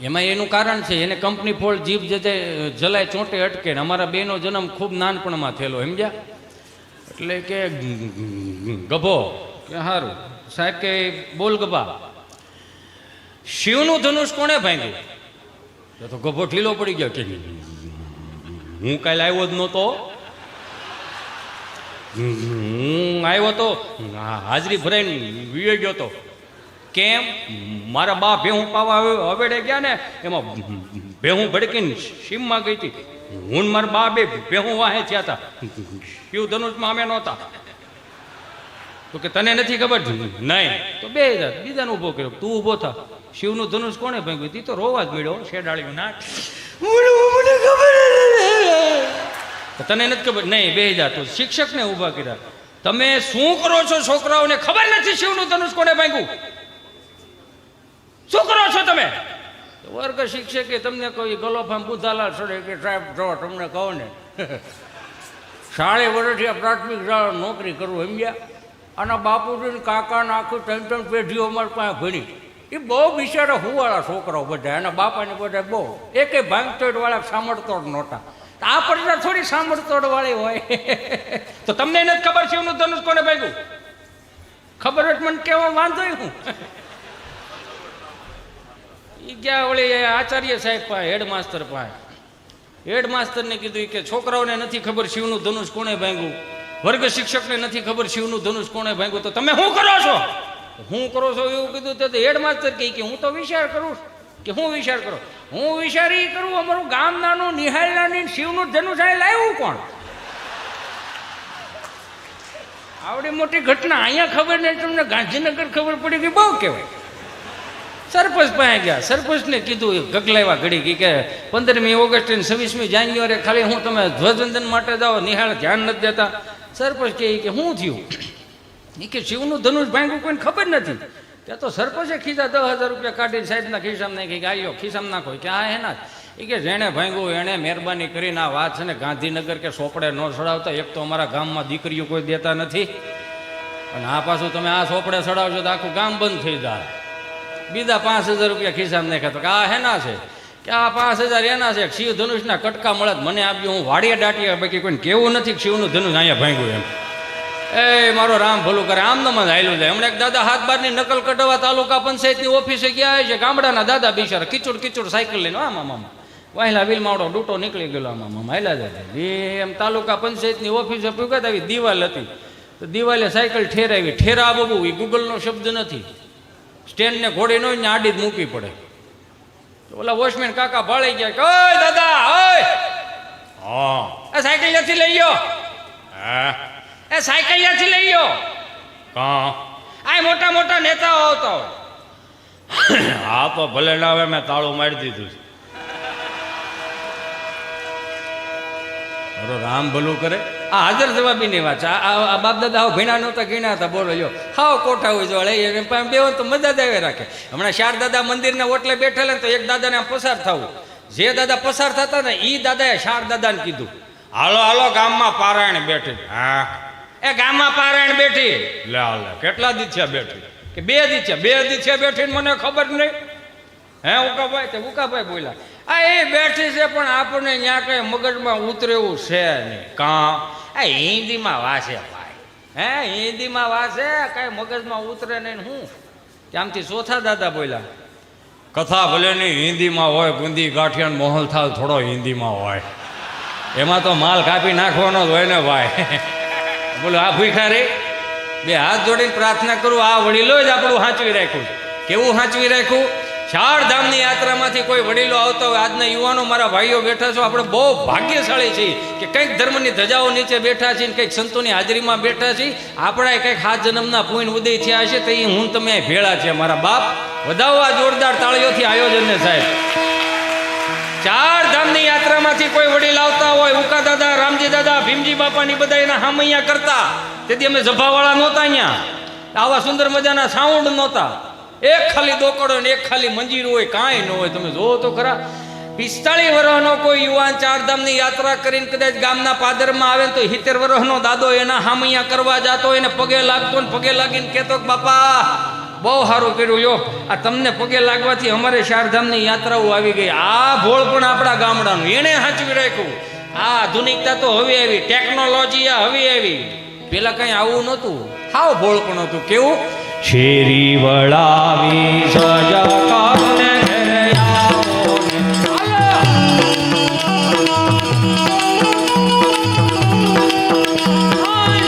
એમાં એનું કારણ છે, એને કંપની ફોલ્ડ જીભ જલાય ચોંટે અટકે. ને અમારા બેનો જન્મ ખૂબ નાનપણમાં થયેલો, સમજ્યા? એટલે કે ગભો કે સારું. સાહેબ કે બોલ ગભા, શિવનું ધનુષ કોણે ભાંગ્યું? તો ગભો ઢીલો પડી ગયો કે હું કાલે આવ્યો જ નહોતો, હું આવ્યો તો હાજરી ભરાઈને વીએ ગયો તો. કેમ? મારા બા ભેહું પાવા હવેડે ગયા ને એમાં ભેહું ભડકીને સીમમાં ગઈ હતી. હું મારા બા બે ભેહું વાહે થયા હતા, શિવ ધનુષમાં અમે નહોતા. તો કે તને નથી ખબર? નહીં. તો બે બીજાને ઊભો કર્યો, તું ઊભો થા. શિવનું ધનુષ કોણે ભાંગ્યું? તી તો રોવા જ મળ્યો, શેડાળ્યું ના. મને ખબર તને નથી ખબર? નહીં. બે જા. તો શિક્ષકને ઊભા કર્યા. તમે શું કરો છો? છોકરાઓને ખબર નથી શિવનું ધનુષ કોણે ભાંગ્યું? શું કરો છો તમે? વર્ગ શિક્ષકે તમને કહ્યું ગલોફામ બુધાલાલ સડે કે સાહેબ જો તમને કહો ને 40 વર્ષથી પ્રાથમિક શાળા નોકરી કરવું સમજ્યા. અને બાપુજી કાકા આખું 3 પેઢીઓ અમારી પાસે ભણી. એ બહુ બિચારા હુવાળા છોકરાઓ બધા, એના બાપાને બધા બહુ એકે ભાંગતોડ વાળા સાંભળતો જ નહોતા. આ પડતા થોડી સાંભળતોડ વાળી હોય. તો તમને નથી ખબર શિવનું ધનુષ કોને ભાગ્યું? ખબર હોય તો મને કેવો વાંધો હું. ઈ ગયા વળી આચાર્ય સાહેબ પાસે, હેડમાસ્ટર પાસે. હેડમાસ્ટરને કીધું કે છોકરાઓને નથી ખબર શિવનું ધનુષ કોણે ભાંગ્યું, વર્ગ શિક્ષકને નથી ખબર શિવનું ધનુષ કોણે ભાંગ્યું, તો તમે શું કરો છો? હું કરો છો એવું કીધું તો હેડમાસ્ટર કહે કે હું તો વિચાર કરું. કે હું વિચાર કરું? હું વિચાર એ કરું, અમારું ગામ નાનું, નિહાળ નાની, શિવનું ધનુષ આ લાવ્યું કોણ? આવડી મોટી ઘટના અહીંયા ખબર નહીં, તમને ગાંધીનગર ખબર પડી ગઈ, બહુ કહેવાય. સરપંચ પાસે ગયા, સરપંચને કીધું ગગલાવ્યા ઘડી કે 15મી ઓગસ્ટ અને 26મી જાન્યુઆરી ખાલી હું તમે ધ્વજવંદન માટે જાઓ, નિહાળ ધ્યાન નથી દેતા. સરપંચ કહે કે શું થયું? એ કે શિવનું ધનુષ ભાંગ્યું કોઈને ખબર નથી. ત્યાં તો સરપંચે ખીસા 10,000 રૂપિયા કાઢીને સાહેબના ખિસ્સામાં નાખી કે આયો ખિસ્સામાં નાખો કે આ એના એ કે જેણે ભાંગ્યું એણે મહેરબાની કરીને આ વાત છે ને ગાંધીનગર કે સોપડે ન ચડાવતા. એક તો અમારા ગામમાં દીકરીઓ કોઈ દેતા નથી, અને આ પાછું તમે આ સોપડે ચડાવશો તો આખું ગામ બંધ થઈ જાય. બીજા 5,000 રૂપિયા ખિસ્સામાં નાખ્યા. તો કે આ હેના છે? કે આ 5,000 એના છે. શિવ ધનુષના કટકા મળે મને આપ્યું, હું વાડીએ દાટીએ, બાકી કોઈને કેવું નથી કે શિવનું ધનુષ અહીંયા ભાંગ્યું એમ. એ મારો રામ ભલું કરે, આમ નમ હાલ્યું જાય. હમણાં એક દાદા 7/12ની નકલ કઢાવવા તાલુકા પંચાયતની ઓફિસે ગયા છે. ગામડાના દાદા બિચારા કિચુડ સાયકલ લઈને આમાં વાહેલા વિલ માવડો ડૂટો નીકળી ગયેલો આમાં હાલ્યા જાય. એમ તાલુકા પંચાયતની ઓફિસે પૂગત આવી દિવાલ હતી, તો દિવાલે સાયકલ ઠેરાવી. ઠેરા બબુ એ ગૂગલનો શબ્દ નથી, સ્ટેન્ડને ઘોડી ન હોય ને આડી જ મૂકવી પડે. તો ઓલા વોચમેન કાકા ભાળી ગયા કે ઓય દાદા ઓય, હા એ સાયકલ ત્યાંથી લઈ ગયો. હા એ સાયકલ ત્યાંથી લઈ ગયો. કા આ મોટા મોટા નેતાઓ આવતા હોય. હા તો ભલે ના આવે, મેં તાળું મારી દીધું છે. રામ ભલું કરે. આ હાજર જવાબીની વાત છે. આ બાપ દાદા ભીણા નહોતા, ગીણા હતા. બોલો જો હાવ કોઠા હોય જો બે તો મજા આવે રાખે. હમણાં 4 દાદા મંદિરના ઓટલે બેઠેલા તો એક દાદાને આમ પસાર થવું. જે દાદા પસાર થતા ને એ દાદાએ 4 દાદાને કીધું હાલો હાલો ગામમાં પારાયણ બેઠી. હા એ ગામમાં પારાયણ બેઠી. લે હાલે કેટલા દી છે બેઠી? કે 2 દી છે. 2 દી છે બેઠી ને મને ખબર નહીં. હે ઉકાભાઈ? તે ઉકાભાઈ બોલ્યા આ એ બેઠી છે પણ આપણને ત્યાં કઈ મગજમાં ઉતરે એવું છે નહીં. કાં આ હિન્દીમાં વાસે ભાઈ, હે હિન્દીમાં વાસે, કઈ મગજમાં ઉતરે નહીં. હું ત્યાંથી ચોથા દાદા બોલ્યા કથા ભલે નહીં હિન્દીમાં હોય, ગુંદી ગાંઠિયા મોહલ થાળ થોડો હિન્દીમાં હોય, એમાં તો માલ કાપી નાખવાનો જ હોય ને ભાઈ. બોલો આ ભૂખા રે. 2 હાથ જોડીને પ્રાર્થના કરું, આ વડીલો જ આપણું સાચવી રાખ્યું. કેવું સાચવી રાખ્યું? 4 ધામની યાત્રામાંથી કોઈ વડીલો આવતા હોય. આજના યુવાનો મારા ભાઈઓ બેઠા છો, આપણે બહુ ભાગ્યશાળી છીએ કે કંઈક ધર્મની ધજાઓ નીચે બેઠા છીએ, કંઈક સંતોની હાજરીમાં બેઠા છીએ. આપણા કંઈક 7 જન્મના પુણ્ય ઉદય થયા હશે, તો એ હું તમે ભેળા છે. મારા બાપ વધાવવા જોરદાર તાળીઓથી આયોજનને સાહેબ. 4 ધામની યાત્રામાંથી કોઈ વડીલ આવતા હોય, ઉકા દાદા, રામજી દાદા, ભીમજી બાપાની બધા એના હામૈયા કરતા. તેથી અમે જભાવાળા નહોતા, અહીંયા આવા સુંદર મજાના સાઉન્ડ નહોતા. એક ખાલી દોકડો ને એક ખાલી મંજીર હોય, કાંઈ ન હોય. તમે જોવો તો ખરા. 45 વર્ષનો કોઈ યુવાન 4 ધામની યાત્રા કરીને કદાચ ગામના પાદરમાં આવે તો 70 વર્ષનો દાદો એના હામૈયા કરવા જતો, એને પગે લાગતો ને પગે લાગીને કહેતો કે બાપા બહુ સારું કર્યું યો, આ તમને પગે લાગવાથી અમારે 4 ધામની યાત્રાઓ આવી ગઈ. આ ભોળ પણ આપણા ગામડાનું એણે સાચવી રાખ્યું. આ આધુનિકતા તો હવે આવી, ટેકનોલોજી આ હવે આવી. પેલા કઈ આવું નહોતું, હાવ ભોળ પણ હતું. કેવું? શેરી વળાવી સજકાને ઘરે આવો ને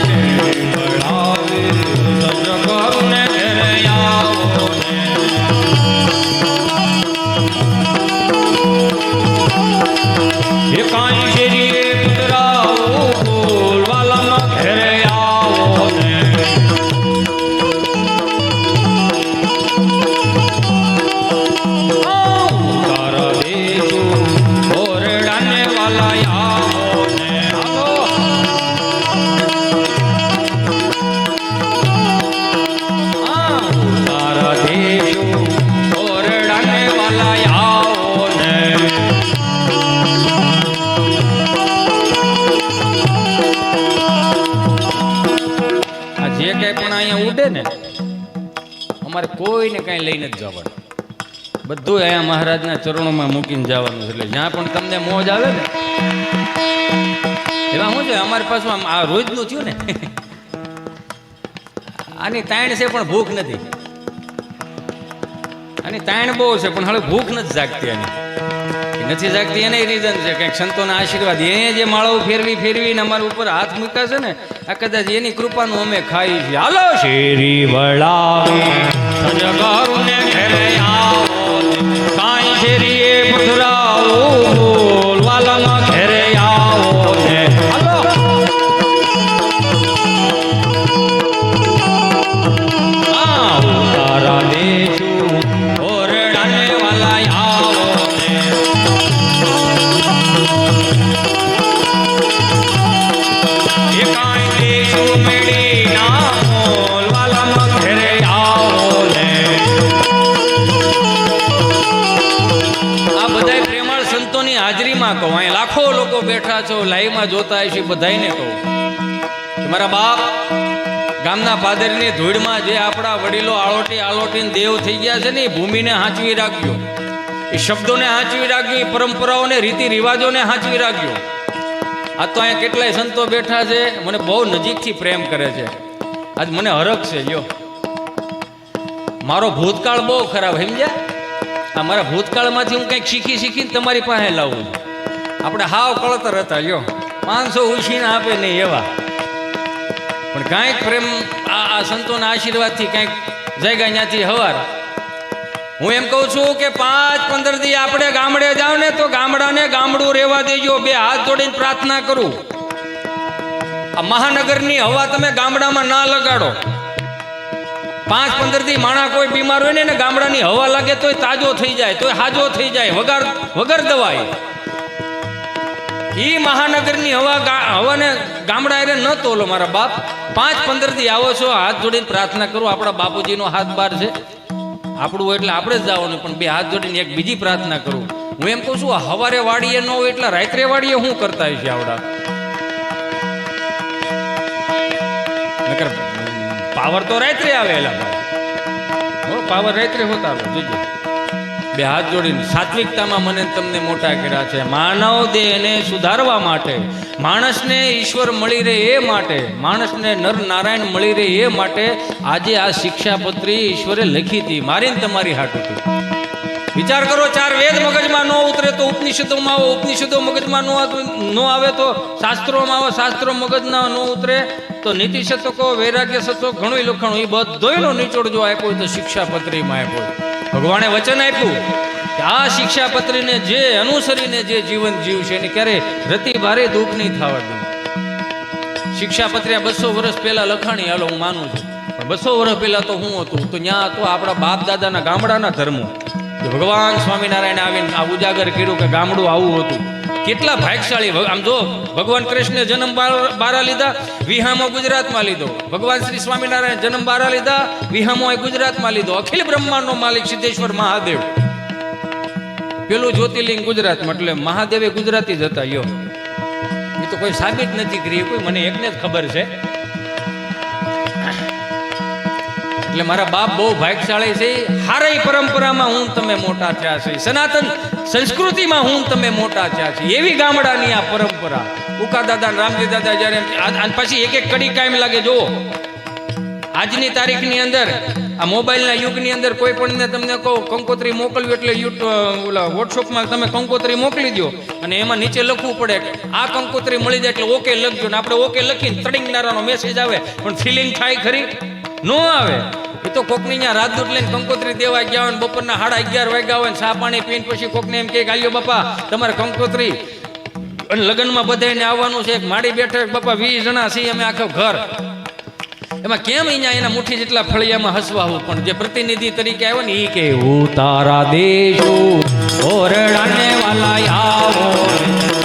શેરી વળાવી સજકાને ઘરે આવો ને એ કાંઈ શેરી પુતરાઓ બોલવાલામાં ઘરે આવો ને અમારે કોઈને કાંઈ લઈને જ જવાનું. બધું અહીંયા મહારાજના ચરણોમાં મૂકીને જવાનું છે. એટલે જ્યાં પણ તમને મોજ આવે ને એમાં શું છે, અમારી પાસે આ રોજનું થયું ને આની તાણ છે પણ ભૂખ નથી. આની તાણ બહુ છે પણ હવે ભૂખ નથી જાગતી. આની નથી જાગતી એને રીઝન છે કંઈક સંતોના આશીર્વાદ. એ જે માળાઓ ફેરવીને અમારા ઉપર હાથ મૂક્યા છે ને, આ કદાચ એની કૃપાનું અમે ખાઈ છીએ. હાલો શેરી વળાવી સજગારુને ઘરે આવો, કાંઈ શેરી એ પધરાવો, વાલામાં ઘરે આવો ને. હાલો તારા દેશું ઓરડાને વાલા આવો ને. એ કાંઈ દેશું મેળી ના મોલ, વાલામાં ઘરે આવો ને. આ બધાય પ્રેમાળ સંતોની હાજરીમાં કહું, અહીં લાખો લોકો બેઠા છો, લાઈવમાં જોતા હશે, બધાયને કહું કે મારા બાપ ગામના પાદરની ધૂળમાં જે આપણા વડીલો આળોટીને દેવ થઈ ગયા છે ને, એ ભૂમિને હાંચવી રાખજો, એ શબ્દોને હાંચવી રાખજો, એ પરંપરાઓને રીતિ રિવાજોને હાંચવી રાખજો. આજ તો અહીંયા કેટલાય સંતો બેઠા છે, મને બહુ નજીકથી પ્રેમ કરે છે. આજ મને હરખ છે. જો મારો ભૂતકાળ બહુ ખરાબ, સમજ્યા? આ મારા ભૂતકાળમાંથી હું કંઈક શીખીને તમારી પાસે લાવું. આપણે હાવ કળતર હતા, જો 500 ઉછીને આપે નહીં એવા, પણ કાંઈક પ્રેમ આ સંતોના આશીર્વાદથી કાંઈક જાગ્યા ત્યાંથી હવાર. હું એમ કહું છું કે 5-15 દી આપણે ગામડે જાવ ને તો ગામડાને ગામડું રહેવા દેજો. 2 હાથ જોડીને પ્રાર્થના કરું, આ મહાનગરની હવા તમે ગામડામાં ના લગાડો. 5-15 દી માણા કોઈ બીમાર હોય ને ગામડાની હવા લાગે તોય તાજો થઈ જાય, તોય હાજો થઈ જાય, વગર દવાઈ. ઈ મહાનગરની હવાને ગામડા એ ન તોલો મારા બાપ. 5-15 દી આવો છો, હાથ જોડીને પ્રાર્થના કરું. આપણા બાપુજીનો હાથ બાર છે, આપણું એટલે આપણે જ જવાનું, પણ 2 હાથ જોડીને એક બીજી પ્રાર્થના કરું. હું એમ કહું છું, હવારે વાડીએ ન હોય એટલે રાત્રે વાડીએ શું કરતા હશે આવડા? નકર પાવર તો રાત્રે આવેલા, પાવર રાત્રે હોતા આવે. જોજો 2 હાથ જોડીને સાત્વિકતામાં મને તમને મોટા કર્યા છે. માનવ દેહને સુધારવા માટે, માણસને ઈશ્વર મળી રહે એ માટે, માણસને નર નારાયણ મળી રહે એ માટે આજે આ શિક્ષાપત્રી ઈશ્વરે લખી હતી, મારીને તમારી હાટું હતી. વિચાર કરો, 4 વેદ મગજમાં ન ઉતરે તો ઉપનિષદોમાં આવો, ઉપનિષદો મગજમાં ન આવે તો શાસ્ત્રોમાં આવો, શાસ્ત્રો મગજના ન ઉતરે તો નીતિ શતકો, વૈરાગ્ય શતકો, ઘણું લખાણું, એ બધોયનો નિચોડ જો આપ્યો હોય તો શિક્ષાપત્રીમાં આપ્યો. ભગવાને વચન આપ્યું કે આ શિક્ષાપત્રીને જે અનુસરીને જે જીવન જીવશે એને ક્યારે રતિ ભારે દુઃખ નહીં થવા દે. શિક્ષાપત્રી 200 વર્ષ પહેલા લખાણી, હાલો હું માનું છું, પણ 200 વર્ષ પહેલા તો શું હતું? તો ત્યાં તો આપણા બાપ દાદાના ગામડાના ધર્મો. ભગવાન સ્વામિનારાયણ આવીને આ ઉજાગર કર્યું કે ગામડું આવું હતું. કેટલા ભાગશાળી! આમ જો, ભગવાન કૃષ્ણે જન્મ બારા લીધા, વિહામો ગુજરાતમાં લીધો. ભગવાન શ્રી સ્વામિનારાયણ જન્મ બારા લીધા, વિહામો ગુજરાતમાં લીધો. અખિલ બ્રહ્માંડનો માલિક સિદ્ધેશ્વર મહાદેવ, પેલું જ્યોતિર્લિંગ ગુજરાતમાં, એટલે મહાદેવે ગુજરાતી જ હતા. યો એ તો કોઈ સાબિત નથી કરી, કોઈ મને એકને જ ખબર છે. એટલે મારા બાપ બહુ ભાગશાળી છે. હારી પરંપરામાં હું તમે મોટા થયા છે, સનાતન સંસ્કૃતિમાં હું તમે મોટા થયા છે. એવી ગામડાની આ પરંપરા. ઉકા દાદા, રામજી દાદા જ્યારે પછી એક કડી કાયમ લાગે. જો આજની તારીખની અંદર, આ મોબાઈલના યુગની અંદર કોઈ પણને તમને કહો કંકોત્રી મોકલવી એટલે ઓલા વોટ્સઅપમાં તમે કંકોત્રી મોકલી દો અને એમાં નીચે લખવું પડે આ કંકોત્રી મળી જાય એટલે ઓકે લખજો. ને આપણે ઓકે લખીને તડિંગનારાનો મેસેજ આવે, પણ ફિલિંગ થાય ખરી? ન આવે. એ તો કોકની ત્યાં રાજદૂત લઈને કંકોત્રી દેવા ગયા હોય, બપોરના 11:30 વાગ્યા હોય, ચા પાણી પીને પછી કોકને એમ કે આલ્યો બાપા તમારે કંકોત્રી, અને લગ્નમાં બધાને આવવાનું છે, માડી બેઠે બાપા 20 જણા છીએ અમે આખો ઘર. એમાં કેમ અહીંયા એના મુઠ્ઠી જેટલા ફળિયામાં હસવાવું? પણ જે પ્રતિનિધિ તરીકે આવ્યો ને એ કે તારા દેશો ઓરડાને વાલા આવો,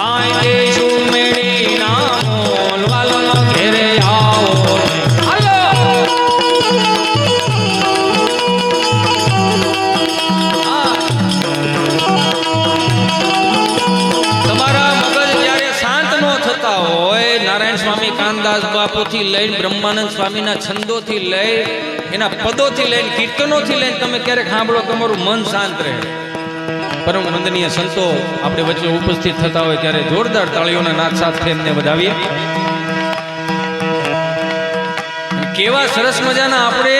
કાંઈ દેશું મેળી ના મોલ, વાલા ઘેરે આવો. તમારા મગજ જ્યારે શાંત ન થતા હોય, નારાયણ સ્વામી કાનદાસ બાપુથી ભાવથી લઈને બ્રહ્માનંદ સ્વામીના છંદોથી લઈ એના પદોથી લઈને કીર્તનોથી લઈને તમે ક્યારેક સાંભળો તમારું મન શાંત રહે. પરમ વંદનીય સંતો આપણે વચ્ચે ઉપસ્થિત થતા હોય ત્યારે જોરદાર તાળીઓના નાદ સાથે એમને વધાવીએ. કેવા સરસ મજાના આપણે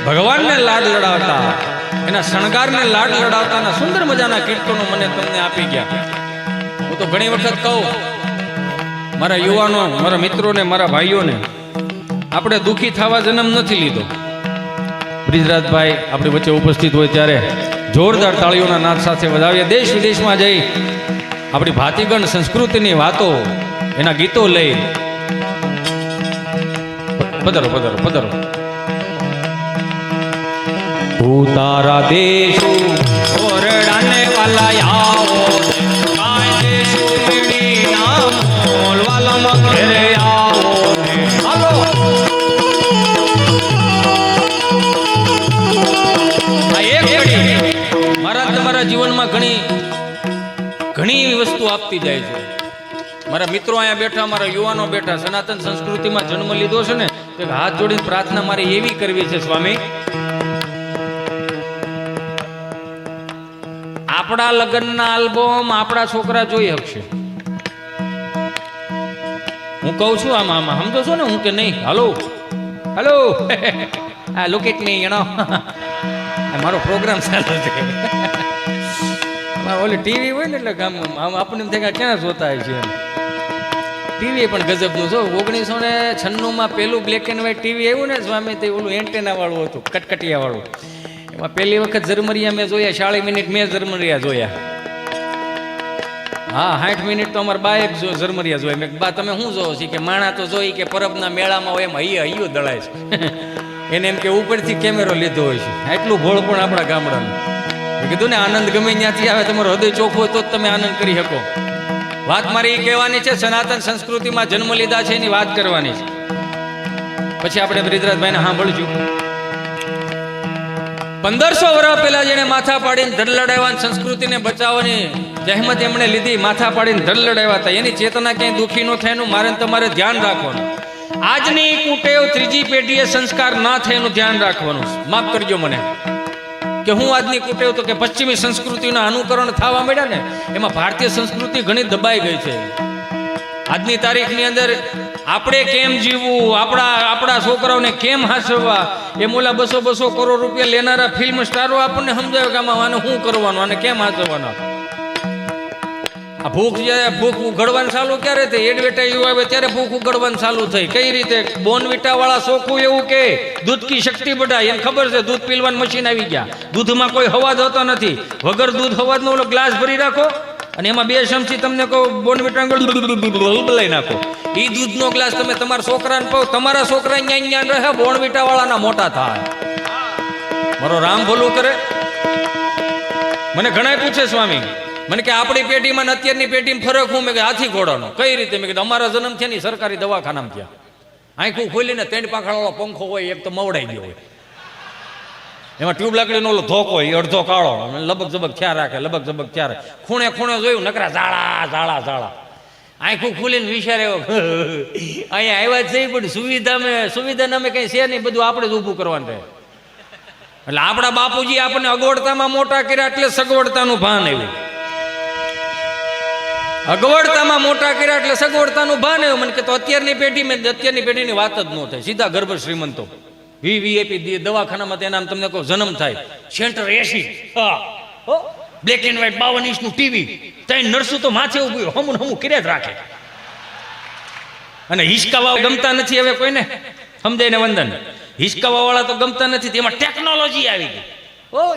ભગવાનને લાડ લડાવતા, એના શણગારને લાડ લડાવતાના સુંદર મજાના કીર્તનો મને તમને આપી ગયા. હું તો ઘણી વખત કહું મારા યુવાનો, મારા મિત્રોને, મારા ભાઈઓને, આપણે દુઃખી થવા જન્મ નથી લીધો. બ્રિજરાજભાઈ આપણી વચ્ચે ઉપસ્થિત હોય ત્યારે જોરદાર તાળીઓના નાદ સાથે વધાવીએ. દેશ વિદેશમાં જઈ આપણી ભાતીગણ સંસ્કૃતિની વાતો, એના ગીતો લઈ પધારો પધારો પધારો. તારા દેશો ઓરડાને વાલા આવો, કાય દેશો મીડી નામ વાલા મગરે આવો. હાલો આ એક ઘડી મારા તમારા જીવનમાં ઘણી ઘણી વસ્તુ આપતી જાય છે. મારા મિત્રો અહીંયા બેઠા, મારા યુવાનો બેઠા, સનાતન સંસ્કૃતિમાં જન્મ લીધો છે ને, તો હાથ જોડીને પ્રાર્થના મારી એવી કરવી છે, સ્વામી આપણા લગ્નના આલ્બમ આપણા છોકરા જોઈ શકશે. હું કહું છું આમાં સમજો છો ને હું કે નહીં? હાલો હાલો આ look it me, you know મારો પ્રોગ્રામ ચાલુ છે. ઓલી ટીવી હોય ને એટલે ગામમાં આપણને એમ થાય કે ક્યાં જોતા છે. ટીવી પણ ગજબનું છો. 1996 પેલું બ્લેક એન્ડ વ્હાઈટ ટીવી આવ્યું ને સ્વામી, તે ઓલું એન્ટેના વાળું હતું, કટકટિયા વાળું. એમાં પહેલી વખત ઝરમરિયા મેં જોયા, 40 મિનિટ મેં ઝરમરિયા જોયા. હા 60 મિનિટ તો અમારા બાએ ઝરમરિયા જોયા. મેં બા તમે શું જોવો છો? કે માણા તો જોઈ કે પરબના મેળામાં હોય એમ હૈયો દળાય છે. એને એમ કે ઉપરથી કેમેરો લીધો હોય છે. એટલું ભોળ પણ આપણા ગામડાનું. મેં કીધું ને આનંદ ગમે ત્યાંથી આવે, તમારો હૃદય ચોખ્ખું હોય તો જ તમે આનંદ કરી શકો. વાત મારી એ કહેવાની છે, સનાતન સંસ્કૃતિમાં જન્મ લીધા છે એની વાત કરવાની છે. પછી આપણે બ્રિજરાજભાઈને સાંભળશું. 1500 વર્ષ પહેલા જેને માથા પાડીને ધડ લડાવવાની, સંસ્કૃતિને બચાવવાની જહેમત એમણે લીધી, માથા પાડીને ધડ લડાવ્યા હતા, એની ચેતના ક્યાંય દુઃખી ન થાય એનું મારે તમારે ધ્યાન રાખવાનું. આજની કુટેવ ત્રીજી પેઢીએ સંસ્કાર ના થાય એનું ધ્યાન રાખવાનું. માફ કરજો મને કે હું આજની કુટેવ તો કે પશ્ચિમી સંસ્કૃતિના અનુકરણ થવા માંડ્યા ને, એમાં ભારતીય સંસ્કૃતિ ઘણી દબાઈ ગઈ છે. આજની તારીખની અંદર આપણે કેમ જીવવું, આપણા છોકરાઓને કેમ હાંસવવા, એમ ઓલા 200 કરોડ રૂપિયા લેનારા ફિલ્મ સ્ટારો આપણને સમજાવે કે આમાં આને શું કરવાનું, આને કેમ હાંસવવાનો. આ ભૂખ ઉઘડવાનું ચાલુ ક્યારે થઈ? એડવર્ટાઈઝ આવે ત્યારે ભૂખ ઉઘડવાનું ચાલુ થઈ. કઈ રીતે? બોર્નવિટા વાળા ચોખ્ખું એવું કે દૂધ કી શક્તિ બઢાય. એને ખબર છે દૂધ પીલવાનું મશીન આવી ગયા. દૂધમાં કોઈ હવાજ હોતો નથી. વગર દૂધ હવાજનો ઓલો ગ્લાસ ભરી રાખો અને એમાં 2 ચમચી તમને કહો બોર્નવિટા લઈ નાખો. એ દૂધનો ગ્લાસ તમે તમારા છોકરાને પાવ, તમારા છોકરા જ્ઞાન રહે, બોર્નવિટા વાળાના મોટા થાય. મારો રામ ભલું કરે. મને ઘણા પૂછે સ્વામી, મને કે આપણી પેઢીમાં ને અત્યારની પેઢીમાં ફરક હું? મેં કે હાથી ઘોડાનો. કઈ રીતે? મેં કીધું અમારા જન્મ થયા ને સરકારી દવાખાનામાં થયા. આંખું ખોલીને 3 પાંખડાવાળો પંખો હોય, એક તો મવડાઈ ગયો હોય, એમાં ટ્યુબ લાકડીનો ઓલો ધોકો હોય, અડધો કાળો, લબક જબક થયા રાખે, લબક જબક થયા રાખે. ખૂણે ખૂણે જોયું નકરા ઝાડા ઝાડા ઝાડા. આંખું ખોલીને વિચારે અહીંયા આવ્યા જ છે પણ સુવિધા નામે કઈ છે નહીં, બધું આપણે જ ઊભું કરવાનું રહે. એટલે આપણા બાપુજી આપણને અગવડતામાં મોટા કર્યા એટલે સગવડતાનું ભાન આવ્યું. અગવડતામાં મોટા કર્યા એટલે સગવડતાનું ભાન આવ્યું. મને કે તો અત્યારની પેઢીની વાત જ ન થાય. સીધા ગર્ભ શ્રીમંતો વીવીઆઈપી દવાખાનામાં તેના તમને કહો જન્મ થાય, centre AC, black and white 52 ઇંચનું ટીવી, ત્યાં નર્સો તો માથે ઉભી હમું કર્યા જ રાખે. અને હિસકાવા ગમતા નથી હવે કોઈને, સમજાય ને વંદન? હિસકાવા વાળા તો ગમતા નથી. તેમાં ટેકનોલોજી આવી ગઈ,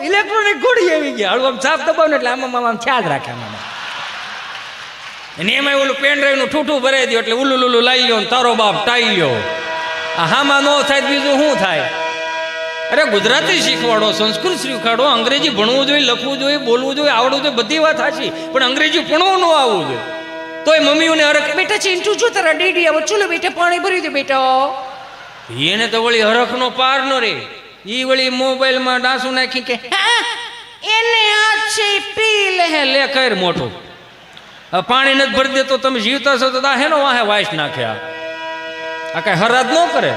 ઇલેક્ટ્રોનિક ઘોડી આવી ગઈ. હળવું આમ સાફ દબાવ ને એટલે આમાં ખ્યાલ રાખે. આમાં અને એમાં ઓલું પેન ડ્રાઈવ નું ઠૂઠું ભરાઈ દો એટલે ઉલુલુલું લાવી લો, તારો બાપ ટાઈ લ્યો. હામાં ન થાય બીજું શું થાય? અરે ગુજરાતી શીખવાડો, સંસ્કૃત શીખવાડો, અંગ્રેજી ભણવું જોઈએ, લખવું જોઈએ, બોલવું જોઈએ, આવડવું જોઈએ, બધી વાત સાચી, પણ અંગ્રેજી ભણવું ન આવવું જોઈએ. તોય મમ્મીઓને હરખ, બેટા ચિંટુ જો તારા ડેડી આવો, ચલો બેટા પાણી ભરી દે બેટા. એને તો વળી હરખનો પાર ન રે. ઈ વળી મોબાઈલમાં ડાસું નાખી કે એને હાથ છે પી લે કર મોટું. પાણી નથી ભરી દેતો તમે જીવતા છો તો હેનો વાહે વાઈસ નાખ્યા. આ કઈ હરાજ ન કરે.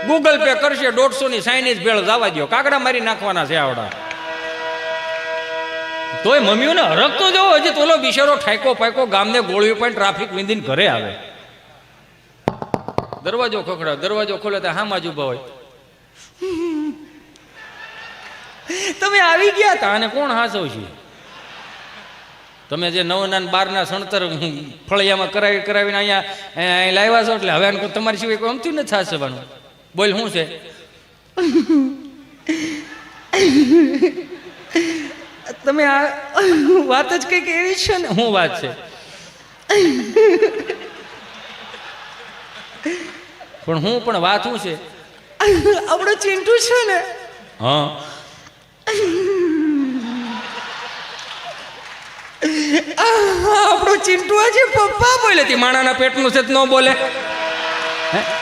ગૂગલ પે કરશે 150 ની ચાઇનીઝ ભેળ જવા દો, કાગડા મારી નાખવાના છે આવડા. તોય મમ્મીઓને હરક તો જોવો, હજી તો ઓલો બિચારો ઠાયકો પાયકો ગામને ગોળ્યું પણ ટ્રાફિક વિંધીને ઘરે આવે. દરવાજો ખખડાવ, દરવાજો ખોલે તો હામાં જ ઊભા હોય. તમે આવી ગયા હતા અને કોણ હાસવ છે? તમે જે 9 ના 12 ના સણતર ફળિયામાં કરાવીને અહીંયા લાવ્યા છો, એટલે હવે તમારી સિવાય કોઈ અમતું નથી હાસવાનું. બોલ શું છે? તમે આ વાત જ કંઈક એવી છે ને. શું વાત છે? પણ હું પણ વાત શું છે? આપણો ચિંટુ છે ને, હા, આપણો ચિંટુ આજે પપ્પા બોલે તી માણાના પેટનું છે ન બોલે.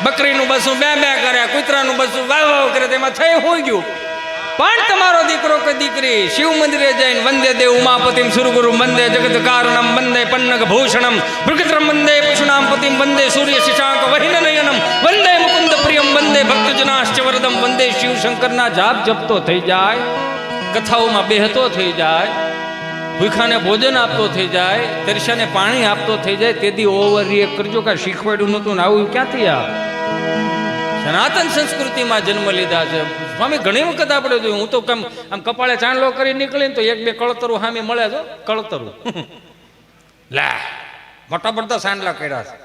બકરીનું બસું બે બે કરે, કૂતરાનું બસું વાવ વાવ કરે, તેમાં થઈ હોઈ ગયું. પણ તમારો દીકરો કે દીકરી શિવ મંદિરે જઈને વંદે દેવ ઉમાપતિમ સુરગુરુ વંદે જગત કારણમ વંદે પન્નગ ભૂષણમ ભૃગત્રમ વંદે પશુનામ પતિમ વંદે સૂર્ય શિશાંક વહિન નયનમ વંદે મુકુંદ પ્રિયમ વંદે ભક્તજનાશ્ચ વરદમ વંદે શિવ શંકરના જાપ જપતો થઈ જાય, કથાઓમાં બેહતો થઈ જાય, ભૂખાને ભોજન આપતો થઈ જાય, તરસ્યાને પાણી આપતો થઈ જાય, તેથી ઓવર રિએક્ટ કરજો કે શીખવાડ્યું નહોતું ને આવું ક્યાંથી આ સનાતન સંસ્કૃતિમાં જન્મ લીધા છે. સ્વામી ઘણી વખત આપણે જોયું, હું તો આમ કપાળે ચાંદલો કરી નીકળીને તો 1-2 કળતરું સામે મળે છે. કળતરું લે મોટા બધા સાંડલા કર્યા છે,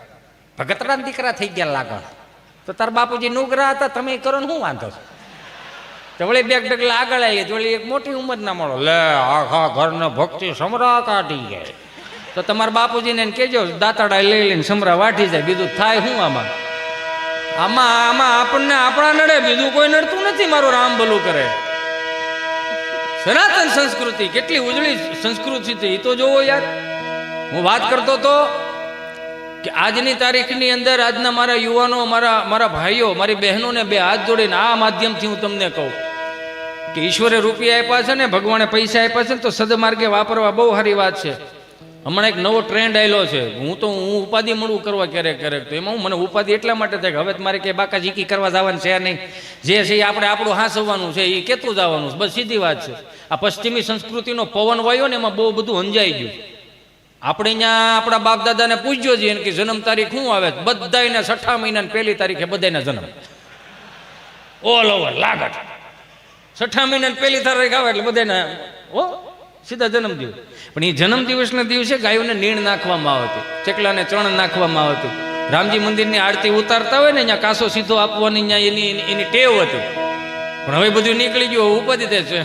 ભગતરા દીકરા થઈ ગયા લાગે. તો તાર બાપુજી નુગરા હતા, તમે કરો ને શું વાંધો છે? તો વળી 2 ડગલા આગળ આવીએ તો વળી એક મોટી ઉંમર ના મળો, લે આખા ઘરને ભક્તિ સમરા કાઢી જાય. તો તમારા બાપુજીને કહેજો દાંતડા લઈ લઈને સમરા વાટી જાય. બીજું થાય શું આમાં? આમાં આપણને આપણા નડે, બીજું કોઈ નડતું નથી. મારું રામ ભલું કરે. સનાતન સંસ્કૃતિ કેટલી ઉજળી સંસ્કૃતિ છે એ તો જોવો યાર. હું વાત કરતો હતો કે આજની તારીખની અંદર આજના મારા યુવાનો, મારા ભાઈઓ, મારી બહેનોને 2 હાથ જોડીને આ માધ્યમથી હું તમને કહું કે ઈશ્વરે રૂપિયા આપ્યા છે ને, ભગવાને પૈસા આપ્યા છે ને, તો સદમાર્ગે વાપરવા બહુ સારી વાત છે. હમણાં એક નવો ટ્રેન્ડ આવેલો છે. હું ઉપાધિ મળવું કરવા ક્યારેક તો એમાં મને ઉપાધિ એટલા માટે થાય કે હવે મારે કે બાકા ઝીકી કરવા જવાનું છે નહીં. જે છે એ આપણે આપણું હાંસવાનું છે, એ કેતું જવાનું છે, બસ સીધી વાત છે. આ પશ્ચિમી સંસ્કૃતિનો પવન વાયો ને એમાં બહુ બધું અંજાઈ ગયું. આપણે અહીંયા આપણા બાપ દાદાને પૂછ્યો છે કે જન્મ તારીખ શું આવે? બધાને 6 મહિનાની 1 તારીખે બધાના જન્મ ઓલ ઓવર લાગટ. 6 મહિનાની 1 તારીખ આવે એટલે બધાને સીધા જન્મદિવસ. પણ એ જન્મદિવસના દિવસે ગાયોને નીણ નાખવામાં આવતી, ચકલાને ચણ નાખવામાં આવતી. રામજી મંદિરની આરતી ઉતારતા હોય ને અહીંયા કાસો સીધો આપવાની એની ટેવ હતી. પણ હવે બધું નીકળી ગયું, ઉપાધિ થાય છે.